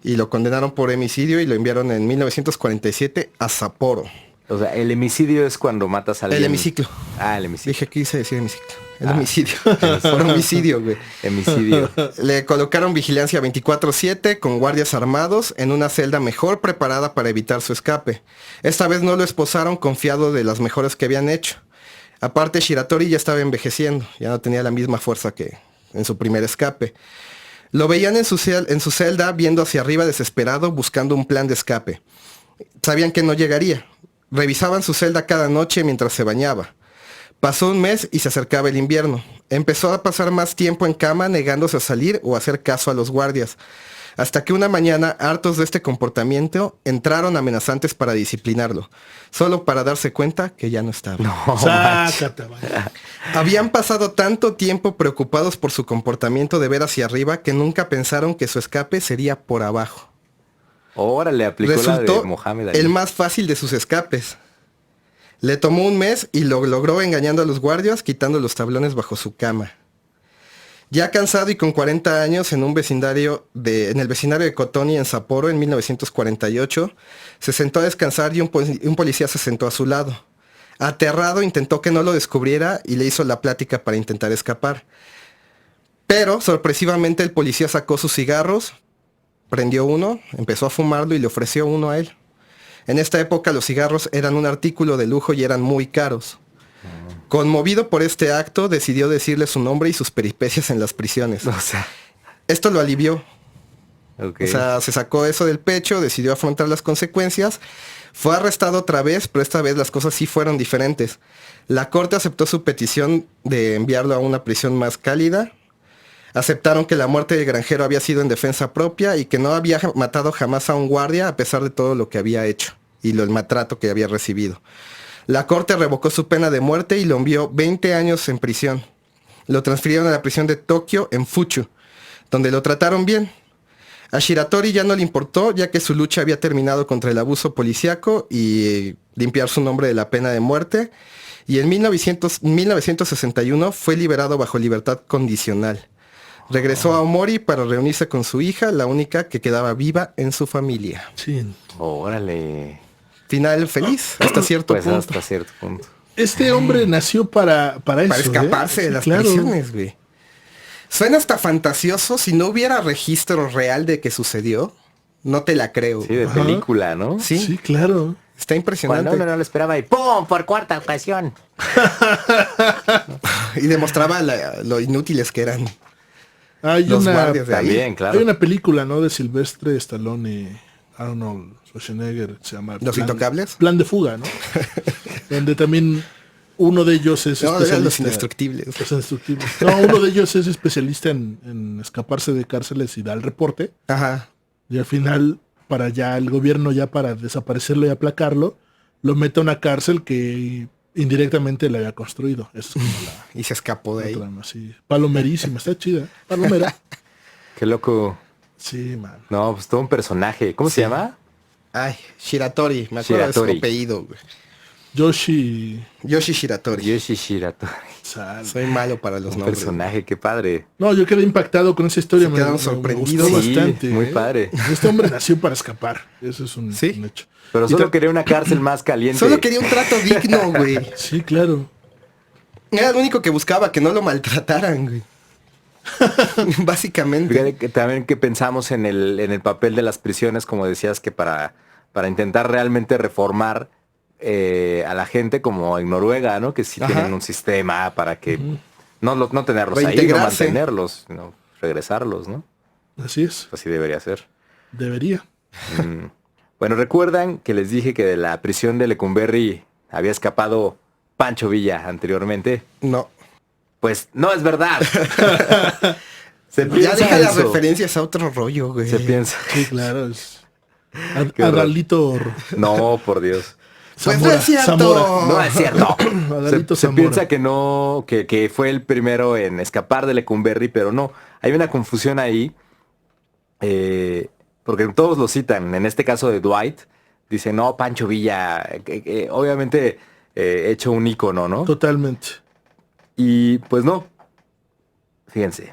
Y lo condenaron por homicidio y lo enviaron en 1947 a Sapporo. O sea, el homicidio es cuando matas a alguien. El hemiciclo. Ah, el homicidio. Dije que quise decir hemiciclo. El homicidio. Por homicidio, güey. Homicidio. Le colocaron vigilancia 24/7 con guardias armados en una celda mejor preparada para evitar su escape. Esta vez no lo esposaron confiado de las mejores que habían hecho. Aparte, Shiratori ya estaba envejeciendo. Ya no tenía la misma fuerza que en su primer escape. Lo veían en su celda viendo hacia arriba desesperado buscando un plan de escape. Sabían que no llegaría. Revisaban su celda cada noche mientras se bañaba. Pasó un mes y se acercaba el invierno. Empezó a pasar más tiempo en cama negándose a salir o a hacer caso a los guardias. Hasta que una mañana, hartos de este comportamiento, entraron amenazantes para disciplinarlo. Solo para darse cuenta que ya no estaba. Sácate, vaya. Habían pasado tanto tiempo preocupados por su comportamiento de ver hacia arriba que nunca pensaron que su escape sería por abajo. Órale, aplicó la Resultó de Mohamed ahí. el más fácil de sus escapes. Le tomó un mes y lo logró engañando a los guardias, quitando los tablones bajo su cama. Ya cansado y con 40 años en el vecindario de Kotoni en Sapporo en 1948, se sentó a descansar y un policía se sentó a su lado. Aterrado intentó que no lo descubriera y le hizo la plática para intentar escapar. Pero sorpresivamente el policía sacó sus cigarros, prendió uno, empezó a fumarlo y le ofreció uno a él. En esta época los cigarros eran un artículo de lujo y eran muy caros. Conmovido por este acto, decidió decirle su nombre y sus peripecias en las prisiones. O sea, Esto lo alivió. Ok. O sea, se sacó eso del pecho, decidió afrontar las consecuencias. Fue arrestado otra vez, pero esta vez las cosas sí fueron diferentes. La corte aceptó su petición de enviarlo a una prisión más cálida. Aceptaron que la muerte del granjero había sido en defensa propia y que no había matado jamás a un guardia a pesar de todo lo que había hecho y el maltrato que había recibido. La corte revocó su pena de muerte y lo envió 20 años en prisión. Lo transfirieron a la prisión de Tokio en Fuchu, donde lo trataron bien. A Shiratori ya no le importó, ya que su lucha había terminado contra el abuso policíaco y limpiar su nombre de la pena de muerte. Y en 1961 fue liberado bajo libertad condicional. Regresó a Omori para reunirse con su hija, la única que quedaba viva en su familia. Sí. Órale. Final feliz, hasta cierto Pues punto. hasta cierto punto. Este hombre nació para eso. Para escaparse de Sí, las claro. prisiones, güey. Suena hasta fantasioso. Si no hubiera registro real de que sucedió, no te la creo. Sí, de Ajá. película, ¿no? Sí, Sí, claro. está Cuando impresionante. uno no lo esperaba y ¡pum! Por cuarta ocasión. Y demostraba lo inútiles que eran Hay los una, guardias de ahí. También, claro. hay una película, ¿no? De Silvestre Stallone y Arnold Schwarzenegger, se llama ¿Los Intocables? Plan de Fuga, ¿no? Donde también uno de ellos es No, eran los especialista. indestructibles. Los indestructibles. No, uno de ellos es especialista en escaparse de cárceles y da el reporte. Ajá. Y al final, para ya el gobierno, ya para desaparecerlo y aplacarlo, lo mete a una cárcel que indirectamente le había construido. Eso es como Y se escapó de la ahí. trama, sí. Palomerísima, está chida. Palomera. Qué loco. Sí, man. No, pues todo un personaje. ¿Cómo se llama? Ay, Shiratori. Me acuerdo de Shiratori. su apellido, güey. Yoshi. Yoshi Shiratori. Yoshi Shiratori. Sal. Soy malo para los Un nombres. personaje, qué padre. No, yo quedé impactado con esa historia. Se quedaron sorprendidos. gustó Sí, bastante. muy padre. Este hombre nació para escapar. Eso es un, Sí. un hecho. Pero Y solo ta- quería una cárcel más caliente. Solo quería un trato digno, güey. Sí, claro. Era lo único que buscaba, que no lo maltrataran, güey. Básicamente. Fíjate que también que pensamos en el papel de las prisiones, como decías, que para intentar realmente reformar a la gente, como en Noruega, ¿no? Que sí Ajá. tienen un sistema para que no tenerlos ahí, no Reintegrarse. mantenerlos, sino regresarlos, ¿no? Así es. Así debería ser. Debería. Bueno, ¿recuerdan que les dije que de la prisión de Lecumberri había escapado Pancho Villa anteriormente? No. Pues no es verdad. Se Ya piensa deja las eso. referencias a otro rollo, güey. Se piensa. Sí, claro. Es... Qué horror. Adalito No, por Dios. Pues no es cierto. Zamora. No es cierto. Adalito Se Zamora. piensa que no, que fue el primero en escapar de Lecumberri, pero no. Hay una confusión ahí. Porque todos lo citan. En este caso de Dwight, dicen, no, Pancho Villa, obviamente hecho un ícono, ¿no? Totalmente. Y pues no. Fíjense.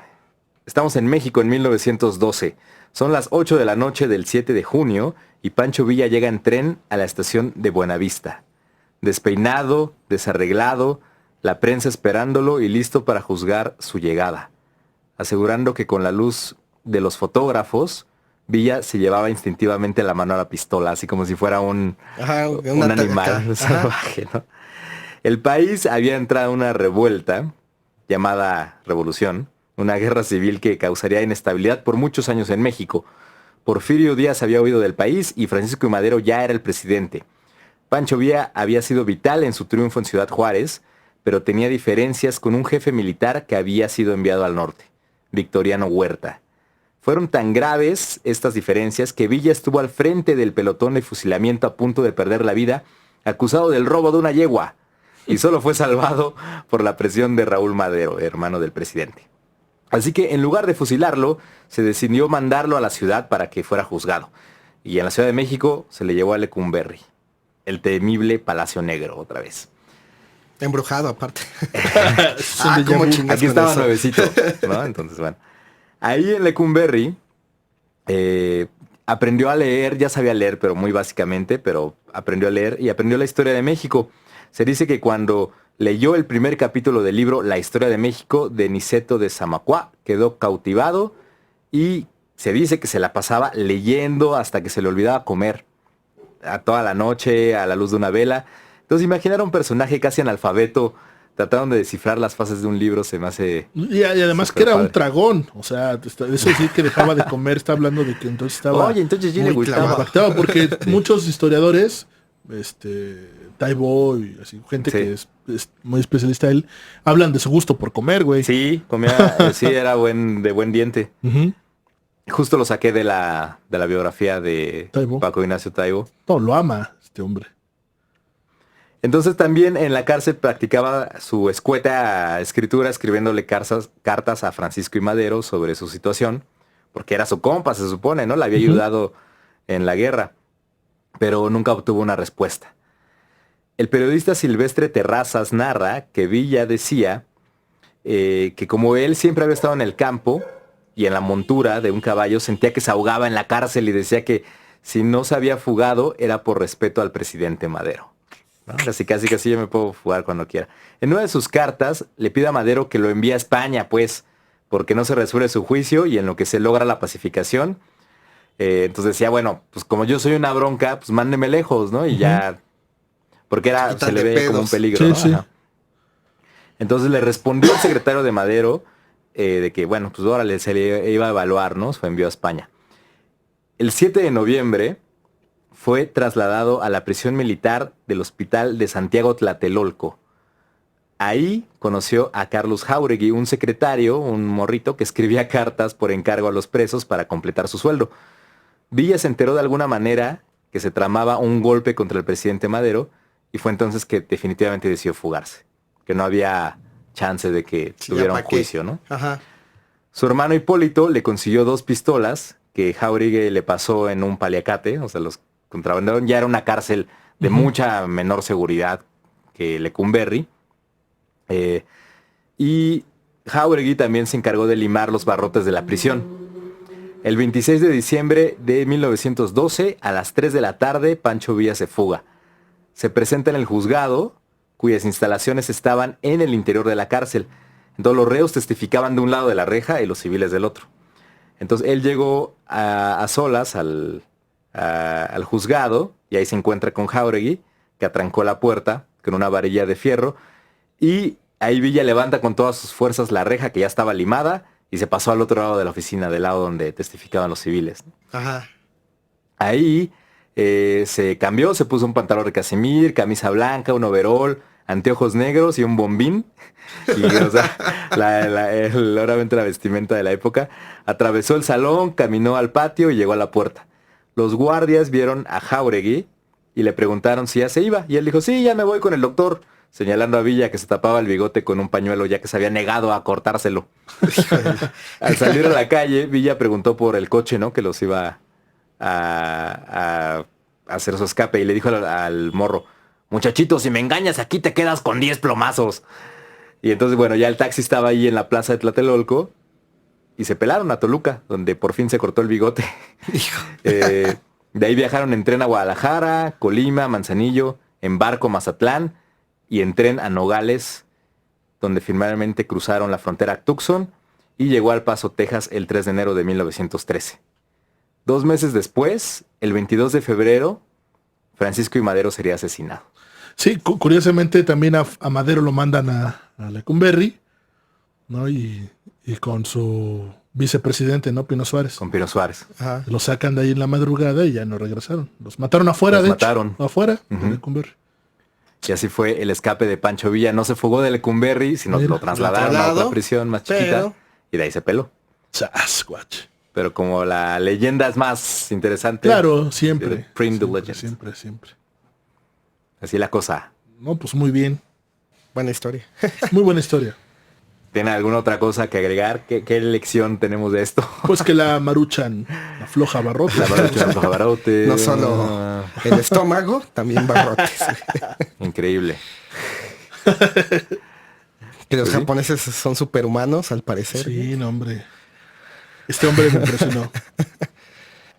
Estamos en México en 1912. Son las 8 de la noche del 7 de junio y Pancho Villa llega en tren a la estación de Buenavista. Despeinado, desarreglado, la prensa esperándolo y listo para juzgar su llegada. Asegurando que con la luz de los fotógrafos, Villa se llevaba instintivamente la mano a la pistola, así como si fuera un animal Ajá. salvaje, ¿no? El país había entrado en una revuelta llamada Revolución, una guerra civil que causaría inestabilidad por muchos años en México. Porfirio Díaz había huido del país y Francisco I. Madero ya era el presidente. Pancho Villa había sido vital en su triunfo en Ciudad Juárez, pero tenía diferencias con un jefe militar que había sido enviado al norte, Victoriano Huerta. Fueron tan graves estas diferencias que Villa estuvo al frente del pelotón de fusilamiento a punto de perder la vida, acusado del robo de una yegua, y solo fue salvado por la presión de Raúl Madero, hermano del presidente. Así que en lugar de fusilarlo, se decidió mandarlo a la ciudad para que fuera juzgado. Y en la Ciudad de México se le llevó a Lecumberri, el temible Palacio Negro otra vez. Embrujado, aparte. Son de cómo Yabu. chingas Aquí con estaba eso. nuevecito, ¿no? Entonces, bueno. Ahí en Lecumberri aprendió a leer, ya sabía leer, pero muy básicamente, pero aprendió a leer y aprendió la historia de México. Se dice que cuando leyó el primer capítulo del libro La Historia de México de Niceto de Samacuá, quedó cautivado y se dice que se la pasaba leyendo hasta que se le olvidaba comer. A toda la noche, a la luz de una vela. Entonces imaginar un personaje casi analfabeto trataron de descifrar las fases de un libro, se me hace... Y además que era un tragón, o sea, eso sí que dejaba de comer, está hablando de que entonces estaba... Oye, entonces sí le gustaba. Impactado porque muchos historiadores, Taibo y así, gente Sí. que es muy especialista él, hablan de su gusto por comer, güey. Sí, comía, sí, era de buen diente. Ujú. Justo lo saqué de la biografía de Taibo. Paco Ignacio Taibo. No, lo ama este hombre. Entonces también en la cárcel practicaba su escueta escritura, escribiéndole cartas a Francisco I. Madero sobre su situación, porque era su compa, se supone, ¿no? Le había ayudado en la guerra, pero nunca obtuvo una respuesta. El periodista Silvestre Terrazas narra que Villa decía que como él siempre había estado en el campo y en la montura de un caballo, sentía que se ahogaba en la cárcel y decía que si no se había fugado era por respeto al presidente Madero. ¿No? Así casi yo me puedo fugar cuando quiera. En una de sus cartas le pide a Madero que lo envíe a España, pues, porque no se resuelve su juicio y en lo que se logra la pacificación. Entonces decía, bueno, pues como yo soy una bronca, pues mándeme lejos, ¿no? Y ya, porque se le ve como un peligro, Sí, ¿no? sí. Ajá. Entonces le respondió el secretario de Madero de que, bueno, pues órale, se le iba a evaluar, ¿no? Se envió a España. El 7 de noviembre fue trasladado a la prisión militar del Hospital de Santiago Tlatelolco. Ahí conoció a Carlos Jáuregui, un secretario, un morrito que escribía cartas por encargo a los presos para completar su sueldo. Villa se enteró de alguna manera que se tramaba un golpe contra el presidente Madero y fue entonces que definitivamente decidió fugarse, que no había chance de que tuviera un juicio, ¿no? Ajá. Su hermano Hipólito le consiguió 2 pistolas que Jáuregui le pasó en un paliacate, o sea, los contrabandearon. Ya era una cárcel de mucha menor seguridad que Lecumberri. Y Jáuregui también se encargó de limar los barrotes de la prisión. El 26 de diciembre de 1912, a las 3 de la tarde, Pancho Villa se fuga. Se presenta en el juzgado, cuyas instalaciones estaban en el interior de la cárcel. Entonces los reos testificaban de un lado de la reja y los civiles del otro. Entonces él llegó a solas al juzgado y ahí se encuentra con Jáuregui, que atrancó la puerta con una varilla de fierro, y ahí Villa levanta con todas sus fuerzas la reja que ya estaba limada y se pasó al otro lado de la oficina, del lado donde testificaban los civiles. Ajá. Ahí se cambió, se puso un pantalón de casimir, camisa blanca, un overol, anteojos negros y un bombín. Y, o sea, obviamente la vestimenta de la época. Atravesó el salón, caminó al patio y llegó a la puerta. Los guardias vieron a Jáuregui y le preguntaron si ya se iba. Y él dijo, sí, ya me voy con el doctor, señalando a Villa que se tapaba el bigote con un pañuelo ya que se había negado a cortárselo. Al salir a la calle, Villa preguntó por el coche, ¿no? Que los iba a hacer su escape, y le dijo al morro, muchachito, si me engañas aquí te quedas con 10 plomazos. Y entonces, bueno, ya el taxi estaba ahí en la plaza de Tlatelolco y se pelaron a Toluca, donde por fin se cortó el bigote. De ahí viajaron en tren a Guadalajara, Colima, Manzanillo, en barco a Mazatlán y en tren a Nogales, donde finalmente cruzaron la frontera a Tucson y llegó al Paso, Texas, el 3 de enero de 1913. 2 meses después, el 22 de febrero, Francisco I. Madero sería asesinado. Sí, curiosamente también a Madero lo mandan a Lecumberri, ¿no? Y con su vicepresidente, ¿no? Pino Suárez. Con Pino Suárez. Ajá. Los sacan de ahí en la madrugada y ya no regresaron. Los mataron afuera, Los de mataron. hecho. Afuera de Ujú. Lecumberri. Y así fue el escape de Pancho Villa. No se fugó de Lecumberri, sino Mira, lo trasladaron a otra prisión más chiquita. pero- Y de ahí se peló. Sasquatch. Pero como la leyenda es más interesante. Claro, siempre. The Print the Siempre, Legend. siempre, siempre. Así la cosa. No, pues muy bien. Buena historia. Muy buena historia. ¿Tiene alguna otra cosa que agregar? ¿Qué lección tenemos de esto? Pues que la maruchan, la floja barrota. La verdad que los Javarotes. No solo el estómago, también barrotes. Increíble. Que los Pues sí. japoneses son superhumanos, al parecer. Sí, no, hombre. Este hombre me impresionó.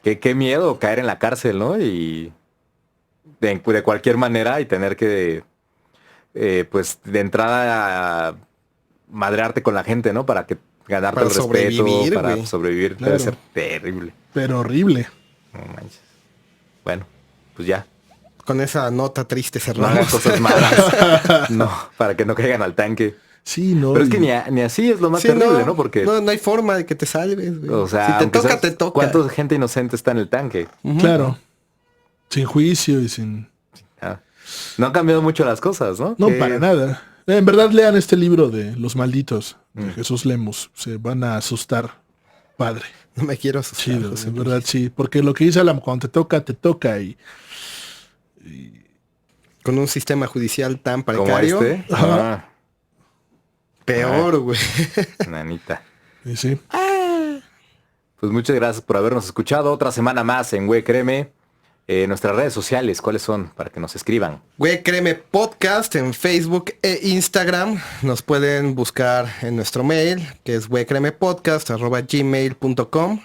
Qué miedo caer en la cárcel, ¿no? Y de cualquier manera y tener que, pues, de entrada madrearte con la gente, ¿no? Para que ganarte Para el respeto, sobrevivir, para güey. sobrevivir. Claro. Debe ser terrible. Pero horrible. No manches. Bueno, pues ya. con esa nota triste No hagan cerramos. cosas malas. No, para que no caigan al tanque. Sí, no. Pero es que ni así es lo más Sí, terrible, ¿no? Porque, no hay forma de que te salves, güey. o sea, si te aunque toca, seas- te toca. ¿cuánta gente inocente está en el tanque? Claro. Sin juicio y sin... Ah, no han cambiado mucho las cosas, ¿no? No, Que- para nada. En verdad lean este libro de Los Malditos, de Jesús Lemos. Se van a asustar. Padre. No me quiero asustar. Chido, José en Luis. verdad sí. Porque lo que dice Alan, cuando te toca y... Con un sistema judicial tan Como precario. este. Ajá. Peor, güey. Nanita. y sí. Pues muchas gracias por habernos escuchado. Otra semana más en Güey Créeme. Nuestras redes sociales, ¿cuáles son? Para que nos escriban. Güey, créeme, podcast en Facebook e Instagram. Nos pueden buscar en nuestro mail, que es güeycrémepodcast@gmail.com.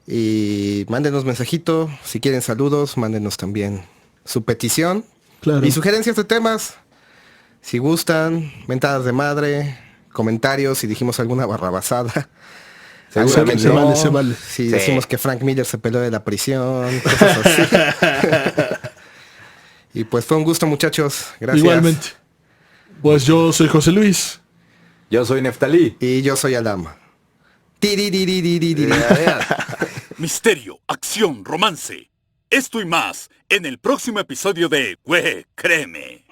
Y mándenos mensajito. Si quieren saludos, mándenos también su petición. Claro. Y sugerencias de temas. Si gustan, mentadas de madre, comentarios, si dijimos alguna barrabasada. Seguramente. Se vale, se vale. Si Sí. decimos que Frank Miller se peleó de la prisión, cosas así. Y pues fue un gusto, muchachos. Gracias. Igualmente. Pues yo soy José Luis. Yo soy Neftalí. Y yo soy Alam. Tiririririririri. Misterio, acción, romance. Esto y más en el próximo episodio de Güey, créeme.